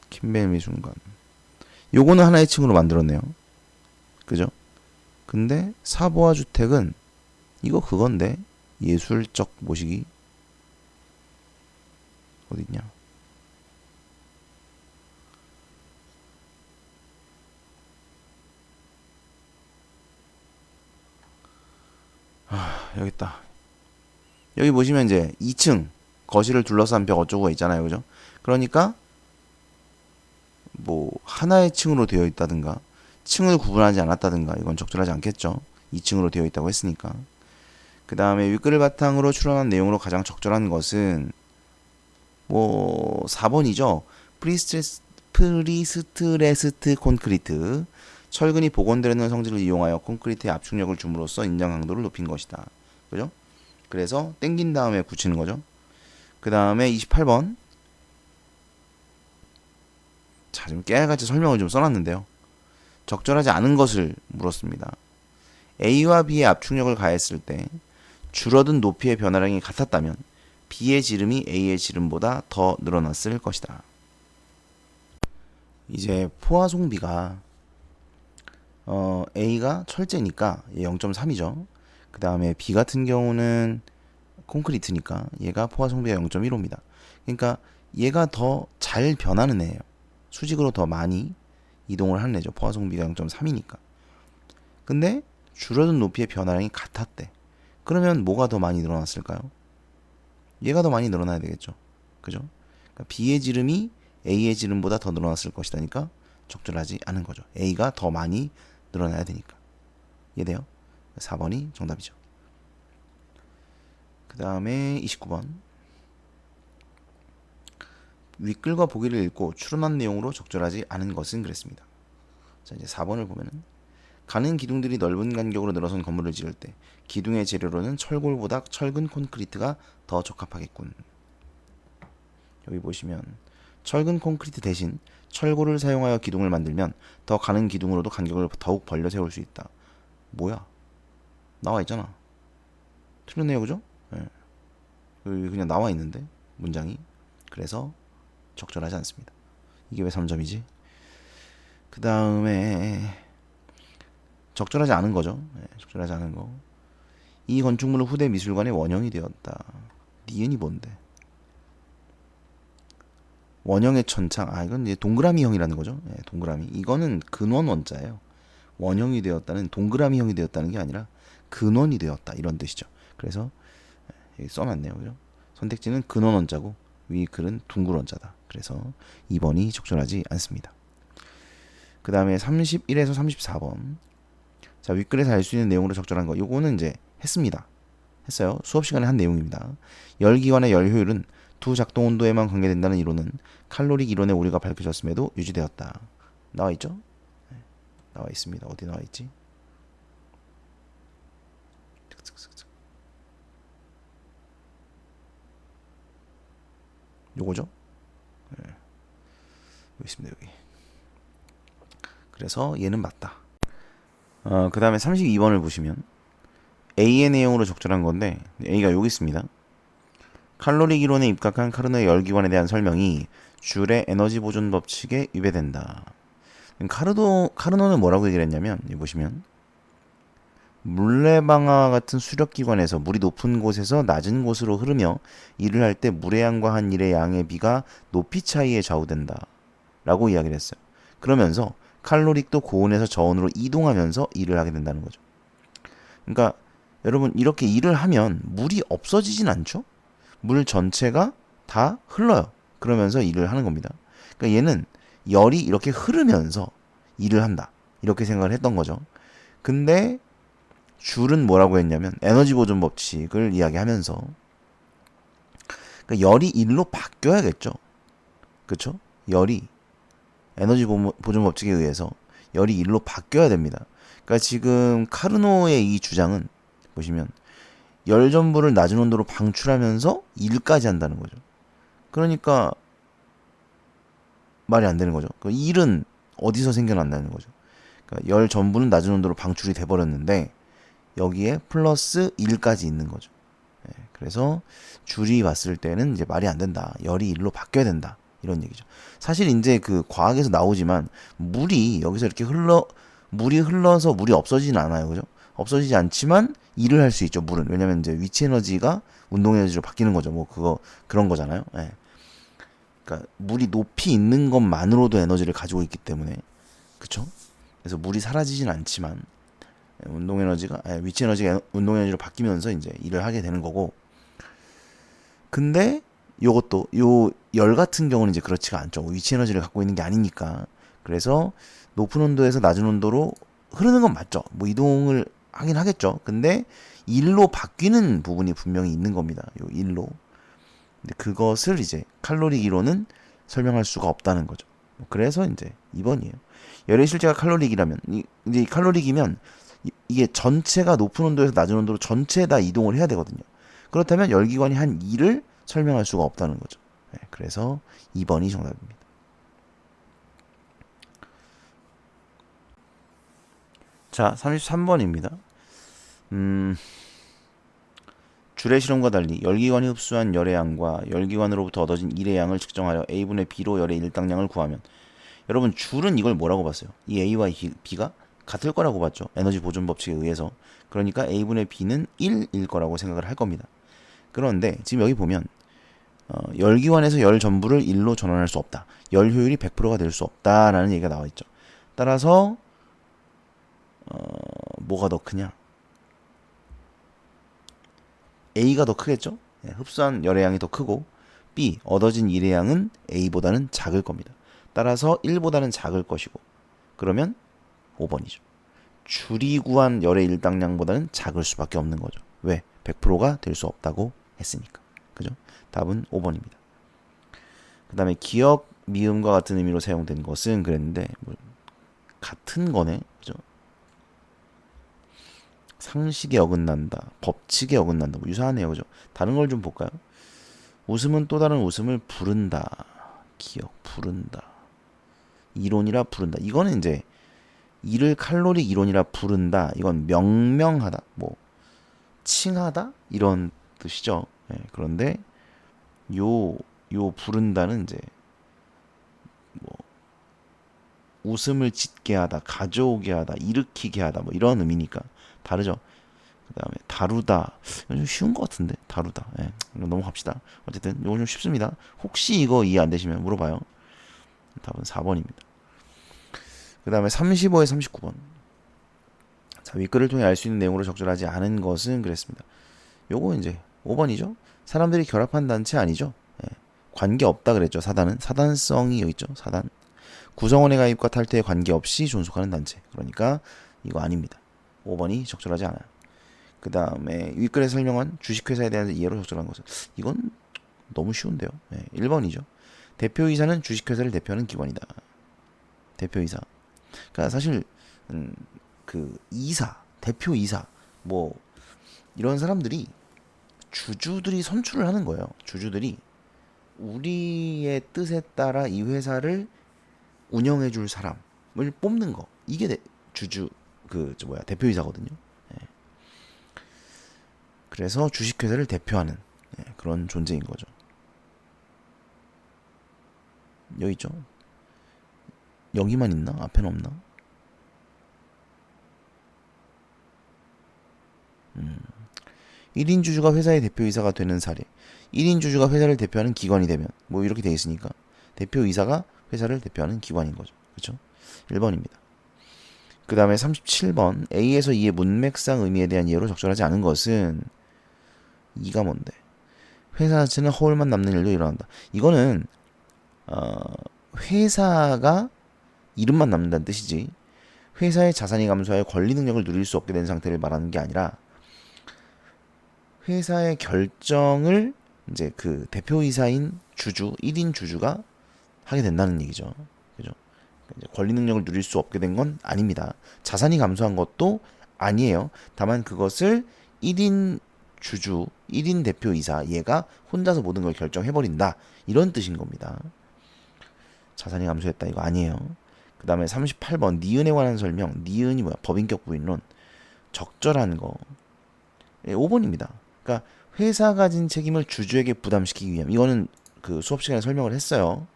캠벨 미술관. 요거는 하나의 층으로 만들었네요. 그죠? 근데 사보아 주택은 이거 그건데, 예술적 모시기 어딨냐? 여기 있다. 여기 보시면 이제 2층 거실을 둘러싼 벽 어쩌고가 있잖아요. 그죠? 그러니까 뭐 하나의 층으로 되어 있다든가 층을 구분하지 않았다든가 이건 적절하지 않겠죠. 2층으로 되어 있다고 했으니까. 그 다음에 윗글을 바탕으로 추론한 내용으로 가장 적절한 것은 뭐 4번이죠. 프리스트레스트 콘크리트. 철근이 복원되는 성질을 이용하여 콘크리트의 압축력을 줌으로써 인장 강도를 높인 것이다. 그죠? 그래서 땡긴 다음에 붙이는 거죠. 그 다음에 28번. 자, 좀 깨알같이 설명을 좀 써놨는데요. 적절하지 않은 것을 물었습니다. A와 B의 압축력을 가했을 때 줄어든 높이의 변화량이 같았다면 B의 지름이 A의 지름보다 더 늘어났을 것이다. 이제 포화송비가 A가 철제니까 얘 0.3이죠. 그 다음에 B 같은 경우는 콘크리트니까 얘가 포화송비가 0.15입니다. 그러니까 얘가 더 잘 변하는 애예요. 수직으로 더 많이 이동을 하는 애죠. 포화송비가 0.3이니까. 근데 줄어든 높이의 변화량이 같았대. 그러면 뭐가 더 많이 늘어났을까요? 얘가 더 많이 늘어나야 되겠죠. 그죠? 그러니까 B의 지름이 A의 지름보다 더 늘어났을 것이다니까 적절하지 않은 거죠. A가 더 많이 늘어나야 되니까. 이해돼요? 4번이 정답이죠. 그 다음에 29번. 윗글과 보기를 읽고 추론한 내용으로 적절하지 않은 것은 그랬습니다. 자, 이제 4번을 보면은 가는 기둥들이 넓은 간격으로 늘어선 건물을 지을 때 기둥의 재료로는 철골보다 철근 콘크리트가 더 적합하겠군. 여기 보시면 철근 콘크리트 대신 철골을 사용하여 기둥을 만들면 더 가는 기둥으로도 간격을 더욱 벌려 세울 수 있다. 뭐야? 나와 있잖아. 틀렸네요, 그죠? 네. 여기 그냥 나와 있는데 문장이. 그래서 적절하지 않습니다. 이게 왜 3점이지? 그 다음에 적절하지 않은 거죠. 네, 적절하지 않은 거. 이 건축물은 후대 미술관의 원형이 되었다. 니은이 뭔데? 원형의 천창. 아, 이건 이제 동그라미형이라는 거죠. 네, 동그라미. 이거는 근원 원자예요. 원형이 되었다는 동그라미형이 되었다는 게 아니라 근원이 되었다 이런 뜻이죠. 그래서 여기 써놨네요. 그죠? 선택지는 근원 원자고 위 글은 둥글 원자다. 그래서 2번이 적절하지 않습니다. 그 다음에 31에서 34번. 자, 윗글에서 알 수 있는 내용으로 적절한 거. 요거는 이제 했습니다. 했어요. 수업 시간에 한 내용입니다. 열기관의 열 효율은 두 작동 온도에만 관계된다는 이론은 칼로릭 이론에 오류가 밝혀졌음에도 유지되었다. 나와 있죠? 네, 나와 있습니다. 어디 나와 있지? 요거죠? 네. 여기 있습니다. 여기. 그래서 얘는 맞다. 그 다음에 32번을 보시면 A의 내용으로 적절한 건데 A가 여기 있습니다. 칼로릭 이론에 입각한 카르노의 열기관에 대한 설명이 줄의 에너지 보존 법칙에 위배된다. 카르노는 뭐라고 얘기를 했냐면 여기 보시면 물레방아 같은 수력기관에서 물이 높은 곳에서 낮은 곳으로 흐르며 일을 할 때 물의 양과 한 일의 양의 비가 높이 차이에 좌우된다 라고 이야기를 했어요. 그러면서 칼로릭도 고온에서 저온으로 이동하면서 일을 하게 된다는 거죠. 그러니까 여러분 이렇게 일을 하면 물이 없어지진 않죠. 물 전체가 다 흘러요. 그러면서 일을 하는 겁니다. 그러니까 얘는 열이 이렇게 흐르면서 일을 한다 이렇게 생각을 했던 거죠. 근데 줄은 뭐라고 했냐면 에너지 보존 법칙을 이야기하면서 그러니까 열이 일로 바뀌어야겠죠. 그렇죠? 열이 에너지 보존 법칙에 의해서 열이 일로 바뀌어야 됩니다. 그러니까 지금 카르노의 이 주장은 보시면 열 전부를 낮은 온도로 방출하면서 일까지 한다는 거죠. 그러니까 말이 안 되는 거죠. 그 일은 어디서 생겨난다는 거죠. 그러니까 열 전부는 낮은 온도로 방출이 돼버렸는데 여기에 플러스 1까지 있는 거죠. 네, 그래서 줄이 봤을 때는 이제 말이 안 된다. 열이 1로 바뀌어야 된다. 이런 얘기죠. 사실 이제 그 과학에서 나오지만 물이 여기서 이렇게 물이 흘러서 물이 없어지진 않아요. 그죠? 없어지지 않지만 일을 할 수 있죠. 물은. 왜냐면 이제 위치 에너지가 운동 에너지로 바뀌는 거죠. 뭐 그런 거잖아요. 네. 그러니까 물이 높이 있는 것만으로도 에너지를 가지고 있기 때문에 그쵸? 그래서 물이 사라지진 않지만 운동 에너지가 위치 에너지가 운동 에너지로 바뀌면서 이제 일을 하게 되는 거고. 근데 요것도 요 열 같은 경우는 이제 그렇지가 않죠. 위치 에너지를 갖고 있는 게 아니니까. 그래서 높은 온도에서 낮은 온도로 흐르는 건 맞죠. 뭐 이동을 하긴 하겠죠. 근데 일로 바뀌는 부분이 분명히 있는 겁니다. 요 일로. 근데 그것을 이제 칼로리기로는 설명할 수가 없다는 거죠. 그래서 이제 2번이에요. 열의 실제가 칼로리기라면 이제 칼로리기면 이게 전체가 높은 온도에서 낮은 온도로 전체 다 이동을 해야 되거든요. 그렇다면 열기관이 한 일을 설명할 수가 없다는 거죠. 네, 그래서 2번이 정답입니다. 자, 33번입니다. 줄의 실험과 달리 열기관이 흡수한 열의 양과 열기관으로부터 얻어진 일의 양을 측정하여 A분의 B로 열의 일당량을 구하면, 여러분 줄은 이걸 뭐라고 봤어요? 이 A와 B가 같을 거라고 봤죠. 에너지 보존 법칙에 의해서. 그러니까 A분의 B는 1일 거라고 생각을 할 겁니다. 그런데 지금 여기 보면 열기관에서 열 전부를 1로 전환할 수 없다. 열 효율이 100%가 될 수 없다라는 얘기가 나와 있죠. 따라서 뭐가 더 크냐? A가 더 크겠죠? 네, 흡수한 열의 양이 더 크고, B, 얻어진 일의 양은 A보다는 작을 겁니다. 따라서 1보다는 작을 것이고, 그러면 5번이죠. 줄이 구한 열의 일당량보다는 작을 수밖에 없는 거죠. 왜? 100%가 될 수 없다고 했으니까. 그죠? 답은 5번입니다. 그 다음에 기억, 미음과 같은 의미로 사용된 것은 그랬는데, 뭐 같은 거네. 그죠? 상식에 어긋난다, 법칙에 어긋난다, 뭐 유사하네요. 그죠? 다른 걸 좀 볼까요? 웃음은 또 다른 웃음을 부른다. 기억, 부른다. 이론이라 부른다. 이거는 이제 이를 칼로리 이론이라 부른다. 이건 명명하다, 뭐 칭하다 이런 뜻이죠. 네, 그런데 요 부른다는 이제 뭐 웃음을 짓게 하다, 가져오게 하다, 일으키게 하다, 뭐 이런 의미니까 다르죠. 그 다음에 다루다. 이건 좀 쉬운 것 같은데, 다루다. 예, 넘어갑시다. 어쨌든 이거 좀 쉽습니다. 혹시 이거 이해 안 되시면 물어봐요. 답은 4번입니다. 그 다음에 35에 39번. 자, 윗글을 통해 알 수 있는 내용으로 적절하지 않은 것은 그랬습니다. 요거 이제 5번이죠. 사람들이 결합한 단체 아니죠. 예, 관계 없다 그랬죠. 사단은 사단성이 여기 있죠. 사단. 구성원의 가입과 탈퇴에 관계없이 존속하는 단체. 그러니까 이거 아닙니다. 5번이 적절하지 않아요. 그 다음에 윗글에 설명한 주식회사에 대한 이해로 적절한 것은, 이건 너무 쉬운데요. 네, 1번이죠. 대표이사는 주식회사를 대표하는 기관이다. 대표이사. 그러니까 사실 그 이사, 대표이사 뭐 이런 사람들이 주주들이 선출을 하는 거예요. 주주들이 우리의 뜻에 따라 이 회사를 운영해 줄 사람을 뽑는 거. 이게 주주 대표이사거든요. 예. 그래서 주식회사를 대표하는 그런 존재인 거죠. 여기 있죠. 여기만 있나? 앞에는 없나? 1인 주주가 회사의 대표이사가 되는 사례. 1인 주주가 회사를 대표하는 기관이 되면, 뭐 이렇게 돼 있으니까 대표이사가 회사를 대표하는 기관인 거죠. 그렇죠? 1번입니다. 그 다음에 37번. A에서 E의 문맥상 의미에 대한 이해로 적절하지 않은 것은, 2가 뭔데? 회사 자체는 허울만 남는 일도 일어난다. 이거는 회사가 이름만 남는다는 뜻이지, 회사의 자산이 감소하여 권리 능력을 누릴 수 없게 된 상태를 말하는 게 아니라, 회사의 결정을 이제 그 대표이사인 주주, 1인 주주가 하게 된다는 얘기죠. 그죠? 이제 권리 능력을 누릴 수 없게 된 건 아닙니다. 자산이 감소한 것도 아니에요. 다만 그것을 1인 주주, 1인 대표이사, 얘가 혼자서 모든 걸 결정해버린다. 이런 뜻인 겁니다. 자산이 감소했다. 이거 아니에요. 그 다음에 38번. 니은에 관한 설명. 니은이 뭐야? 법인격 부인론. 적절한 거. 5번입니다. 그러니까 회사 가진 책임을 주주에게 부담시키기 위함. 이거는 그 수업 시간에 설명을 했어요.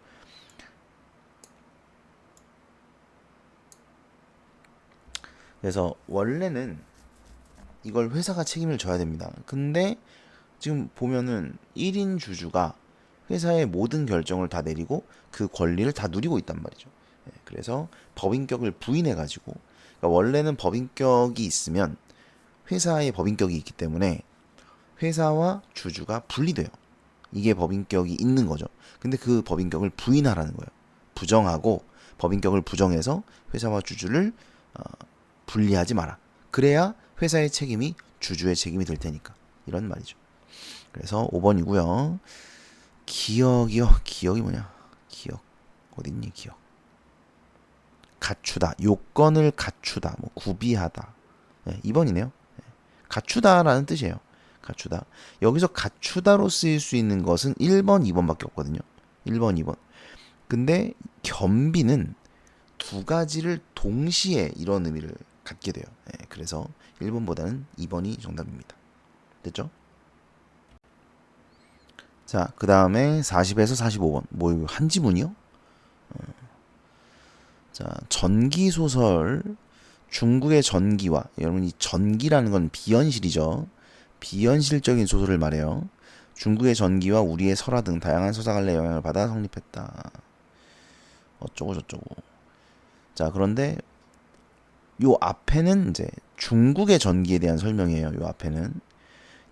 그래서 원래는 이걸 회사가 책임을 져야 됩니다. 근데 지금 보면은 1인 주주가 회사의 모든 결정을 다 내리고 그 권리를 다 누리고 있단 말이죠. 그래서 법인격을 부인해가지고 그러니까 원래는 법인격이 있으면 회사의 법인격이 있기 때문에 회사와 주주가 분리돼요. 이게 법인격이 있는 거죠. 근데 그 법인격을 부인하라는 거예요. 부정하고 법인격을 부정해서 회사와 주주를 분리하지 마라. 그래야 회사의 책임이 주주의 책임이 될 테니까. 이런 말이죠. 그래서 5번이고요. 기억이요. 기억이 뭐냐? 기억. 어딨니? 기억. 갖추다. 요건을 갖추다. 뭐 구비하다. 네, 2번이네요. 네. 갖추다라는 뜻이에요. 갖추다. 여기서 갖추다로 쓰일 수 있는 것은 1번, 2번밖에 없거든요. 1번, 2번. 근데 겸비는 두 가지를 동시에 이런 의미를 갖게 돼요. 네, 그래서 1번보다는 2번이 정답입니다. 됐죠? 자, 그 다음에 40에서 45번. 뭐 이거 한지문이요? 자, 전기소설. 중국의 전기와, 여러분 이 전기라는 건 비현실이죠. 비현실적인 소설을 말해요. 중국의 전기와 우리의 설화 등 다양한 서사관례 영향을 받아 성립했다. 어쩌고 저쩌고. 자, 그런데 요 앞에는 이제 중국의 전기에 대한 설명이에요. 요 앞에는.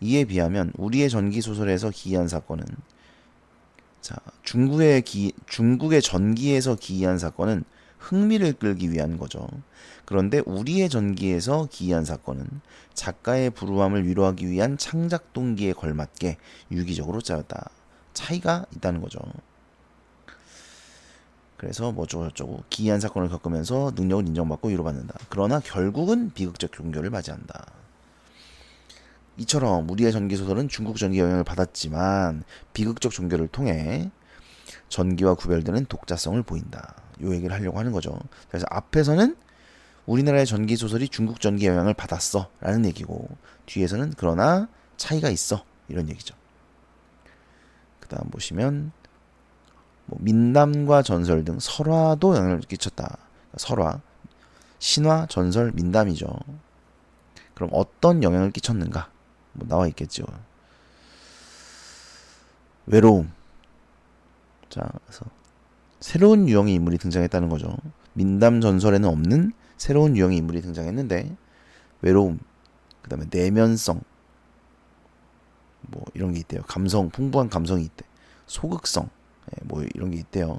이에 비하면 우리의 전기 소설에서 기이한 사건은, 자, 중국의 전기에서 기이한 사건은 흥미를 끌기 위한 거죠. 그런데 우리의 전기에서 기이한 사건은 작가의 불우함을 위로하기 위한 창작 동기에 걸맞게 유기적으로 짜였다. 차이가 있다는 거죠. 그래서 뭐 어쩌고 기이한 사건을 겪으면서 능력을 인정받고 위로받는다. 그러나 결국은 비극적 종교를 맞이한다. 이처럼 우리의 전기 소설은 중국 전기 영향을 받았지만 비극적 종교를 통해 전기와 구별되는 독자성을 보인다. 요 얘기를 하려고 하는 거죠. 그래서 앞에서는 우리나라의 전기 소설이 중국 전기 영향을 받았어 라는 얘기고, 뒤에서는 그러나 차이가 있어 이런 얘기죠. 그 다음 보시면 뭐 민담과 전설 등 설화도 영향을 끼쳤다. 설화, 신화, 전설, 민담이죠. 그럼 어떤 영향을 끼쳤는가? 뭐 나와 있겠죠. 외로움. 자, 그래서 새로운 유형의 인물이 등장했다는 거죠. 민담 전설에는 없는 새로운 유형의 인물이 등장했는데, 외로움, 그 다음에 내면성, 뭐 이런 게 있대요. 감성, 풍부한 감성이 있대. 소극성, 뭐 이런 게 있대요.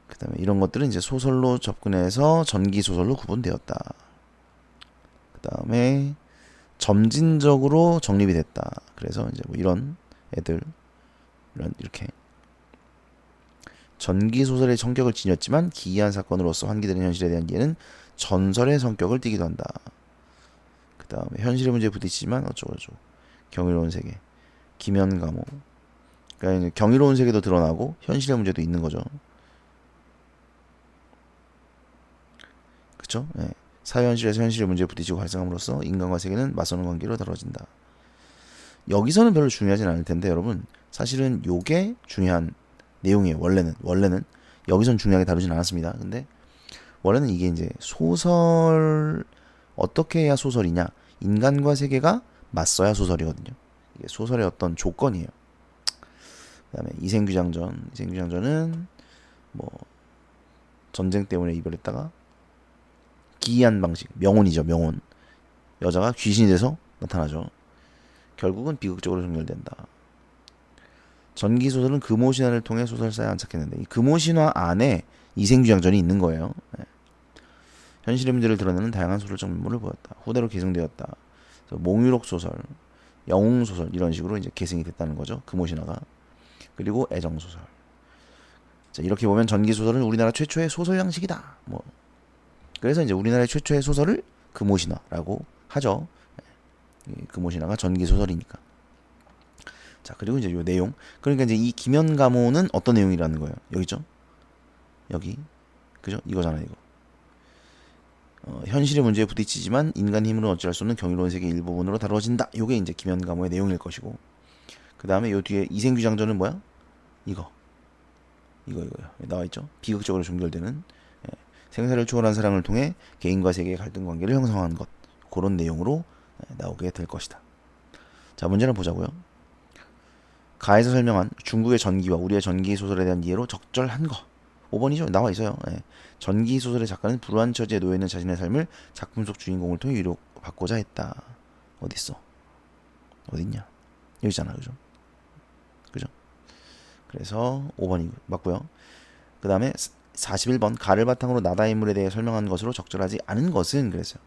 그 다음에 이런 것들은 이제 소설로 접근해서 전기 소설로 구분되었다. 그 다음에 점진적으로 정립이 됐다. 그래서 이제 뭐 이런 애들, 이렇게 전기 소설의 성격을 지녔지만 기이한 사건으로서 환기되는 현실에 대한 이해는 전설의 성격을 띠기도 한다. 그 다음에 현실의 문제에 부딪히지만 어쩌고저쩌고. 경이로운 세계, 기면감호. 그러니까 경이로운 세계도 드러나고 현실의 문제도 있는 거죠. 그쵸? 네. 사회현실에서 현실의 문제에 부딪히고 발생함으로써 인간과 세계는 맞서는 관계로 다뤄진다. 여기서는 별로 중요하진 않을 텐데 여러분, 사실은 요게 중요한 내용이에요. 원래는 여기선 중요하게 다루진 않았습니다. 근데 원래는 이게 이제 소설, 어떻게 해야 소설이냐, 인간과 세계가 맞서야 소설이거든요. 이게 소설의 어떤 조건이에요. 그 다음에 이생규장전은 뭐 전쟁 때문에 이별했다가 기이한 방식, 명혼이죠. 명혼. 여자가 귀신이 돼서 나타나죠. 결국은 비극적으로 종결된다. 전기소설은 금오신화를 통해 소설사에 안착했는데, 이 금오신화 안에 이생규장전이 있는 거예요. 네. 현실의 문제를 드러내는 다양한 소설적 면모를 보였다. 후대로 계승되었다. 몽유록 소설, 영웅 소설 이런 식으로 이제 계승이 됐다는 거죠. 금오신화가. 그리고 애정 소설. 자, 이렇게 보면 전기 소설은 우리나라 최초의 소설 양식이다. 뭐 그래서 이제 우리나라의 최초의 소설을 금오신화라고 하죠. 금오신화가 전기 소설이니까. 자, 그리고 이제 요 내용. 그러니까 이제 이 기면감호는 어떤 내용이라는 거예요. 여기죠? 여기. 그죠? 이거잖아요, 이거. 현실의 문제에 부딪히지만 인간 힘으로 어찌할 수 없는 경이로운 세계 일부분으로 다루어진다. 요게 이제 기면감호의 내용일 것이고. 그 다음에 요 뒤에 이생규장전은 뭐야? 이거요. 나와 있죠? 비극적으로 종결되는, 생사를 초월한 사랑을 통해 개인과 세계의 갈등 관계를 형성한 것. 그런 내용으로 나오게 될 것이다. 자, 문제를 보자고요. 가에서 설명한 중국의 전기와 우리의 전기 소설에 대한 이해로 적절한 거. 5번이죠. 나와 있어요. 예. 전기 소설의 작가는 불우한 처지에 놓여 있는 자신의 삶을 작품 속 주인공을 통해 위로받고자 했다. 어딨어? 어딨냐? 여기잖아, 그죠? 그죠? 그래서 5번이 맞고요. 그 다음에 41번 가를 바탕으로 나다 인물에 대해 설명한 것으로 적절하지 않은 것은 그랬어요.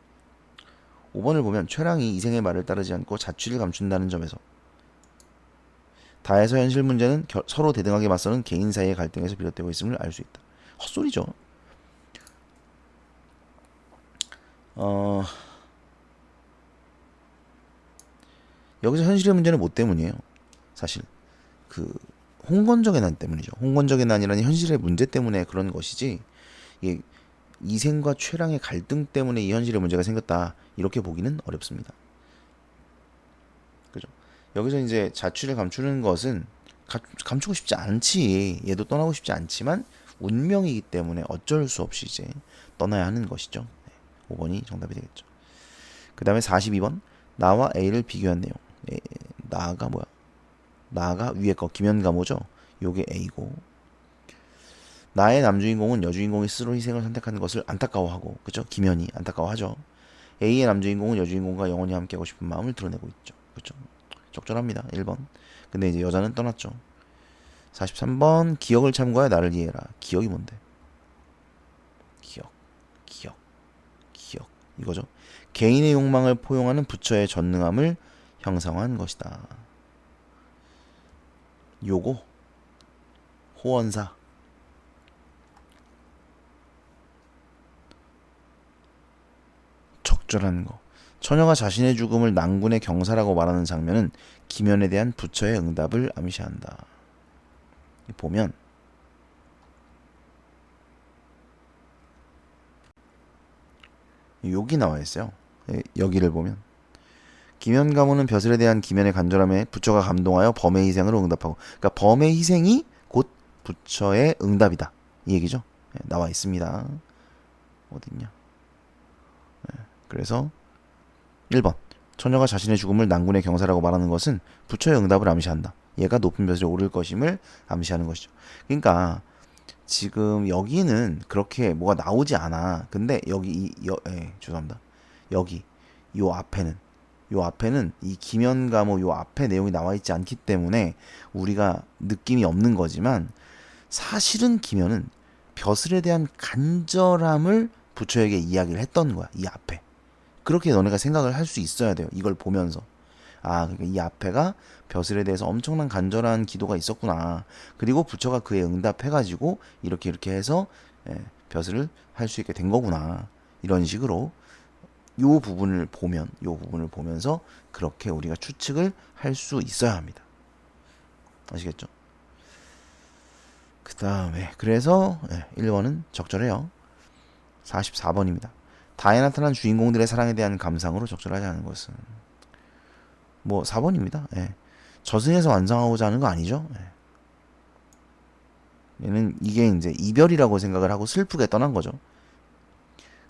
5번을 보면 최랑이 이생의 말을 따르지 않고 자취를 감춘다는 점에서 다에서 현실 문제는 서로 대등하게 맞서는 개인 사이의 갈등에서 비롯되고 있음을 알 수 있다. 헛소리죠. 여기서 현실의 문제는 뭐 때문이에요? 사실 그 홍건적의 난 때문이죠. 홍건적의 난이라는 현실의 문제 때문에 그런 것이지 이게 이생과 최랑의 갈등 때문에 이 현실의 문제가 생겼다 이렇게 보기는 어렵습니다. 그죠? 여기서 이제 자취를 감추는 것은 감추고 싶지 않지. 얘도 떠나고 싶지 않지만 운명이기 때문에 어쩔 수 없이 이제 떠나야 하는 것이죠. 네, 5번이 정답이 되겠죠. 그 다음에 42번 나와 A를 비교한 내용. 나가 뭐야? 나가 위에 거 김연가모죠. 요게 A고 나의 남주인공은 여주인공이 스스로 희생을 선택하는 것을 안타까워하고 그죠? 김연이 안타까워하죠. A의 남주인공은 여주인공과 영원히 함께하고 싶은 마음을 드러내고 있죠. 그죠? 적절합니다. 1번. 근데 이제 여자는 떠났죠. 43번 기억을 참고하여 나를 이해해라. 기억이 뭔데? 기억 이거죠. 개인의 욕망을 포용하는 부처의 전능함을 형상화한 것이다. 요거 호언사 적절한 거. 처녀가 자신의 죽음을 낭군의 경사라고 말하는 장면은 김연에 대한 부처의 응답을 암시한다. 보면 여기 나와 있어요. 여기를 보면 김연 가문은 벼슬에 대한 김연의 간절함에 부처가 감동하여 범의 희생으로 응답하고 그러니까 범의 희생이 곧 부처의 응답이다. 이 얘기죠. 나와 있습니다. 어딨냐. 그래서 1번 처녀가 자신의 죽음을 낭군의 경사라고 말하는 것은 부처의 응답을 암시한다. 얘가 높은 벼슬에 오를 것임을 암시하는 것이죠. 그러니까 지금 여기는 그렇게 뭐가 나오지 않아. 근데 여기 죄송합니다. 여기 요 앞에는 이 김연가모 요 앞에 내용이 나와 있지 않기 때문에 우리가 느낌이 없는 거지만 사실은 김연은 벼슬에 대한 간절함을 부처에게 이야기를 했던 거야. 이 앞에. 그렇게 너네가 생각을 할 수 있어야 돼요. 이걸 보면서. 아, 그러니까 이 앞에가 벼슬에 대해서 엄청난 간절한 기도가 있었구나. 그리고 부처가 그에 응답해가지고 이렇게 해서 벼슬을 할 수 있게 된 거구나. 이런 식으로 요 부분을 보면서 그렇게 우리가 추측을 할 수 있어야 합니다. 아시겠죠? 그 다음에 그래서 1번은 적절해요. 44번입니다. 다에 나타난 주인공들의 사랑에 대한 감상으로 적절하지 않은 것은 뭐 4번입니다. 저승에서 완성하고자 하는 거 아니죠? 얘는 이게 이제 이별이라고 생각을 하고 슬프게 떠난 거죠.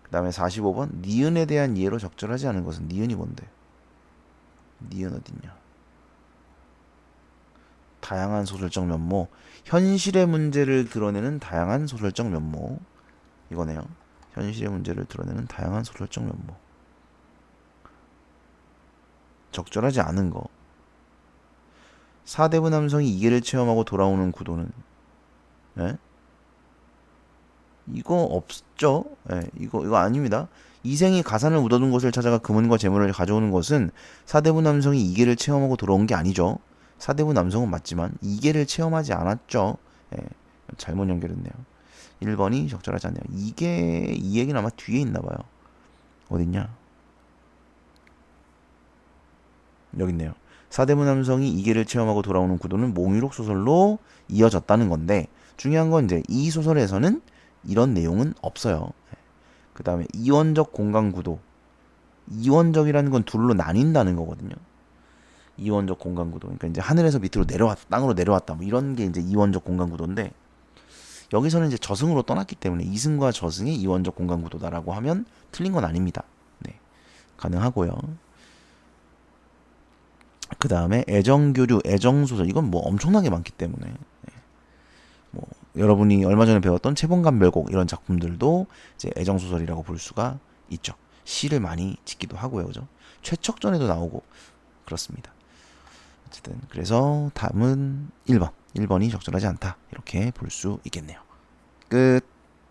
그 다음에 45번 니은에 대한 이해로 적절하지 않은 것은 니은이 뭔데? 니은 어딨냐? 다양한 소설적 면모 현실의 문제를 드러내는 다양한 소설적 면모 이거네요. 현실의 문제를 드러내는 다양한 소설적 면모 적절하지 않은 거 사대부 남성이 이계를 체험하고 돌아오는 구도는 이거 없죠? 이거 아닙니다. 이생이 가산을 묻어둔 곳을 찾아가 금은과 재물을 가져오는 것은 사대부 남성이 이계를 체험하고 돌아온 게 아니죠. 사대부 남성은 맞지만 이계를 체험하지 않았죠. 잘못 연결했네요. 1번이 적절하지 않네요. 이게 이 얘기는 아마 뒤에 있나봐요. 어딨냐? 여기 있네요. 사대부 남성이 이계를 체험하고 돌아오는 구도는 몽유록 소설로 이어졌다는 건데 중요한 건 이제 이 소설에서는 이런 내용은 없어요. 그 다음에 이원적 공간 구도 이원적이라는 건 둘로 나뉜다는 거거든요. 이원적 공간 구도 그러니까 이제 하늘에서 밑으로 내려왔다 땅으로 내려왔다 뭐 이런 게 이제 이원적 공간 구도인데 여기서는 이제 저승으로 떠났기 때문에 이승과 저승이 이원적 공간 구도다라고 하면 틀린 건 아닙니다. 네, 가능하고요. 그 다음에 애정교류, 애정소설 이건 뭐 엄청나게 많기 때문에 뭐 여러분이 얼마 전에 배웠던 채봉감별곡 이런 작품들도 이제 애정소설이라고 볼 수가 있죠. 시를 많이 짓기도 하고요. 그죠? 최척전에도 나오고 그렇습니다. 어쨌든 그래서 답은 1번. 1번이 적절하지 않다. 이렇게 볼 수 있겠네요. 끝.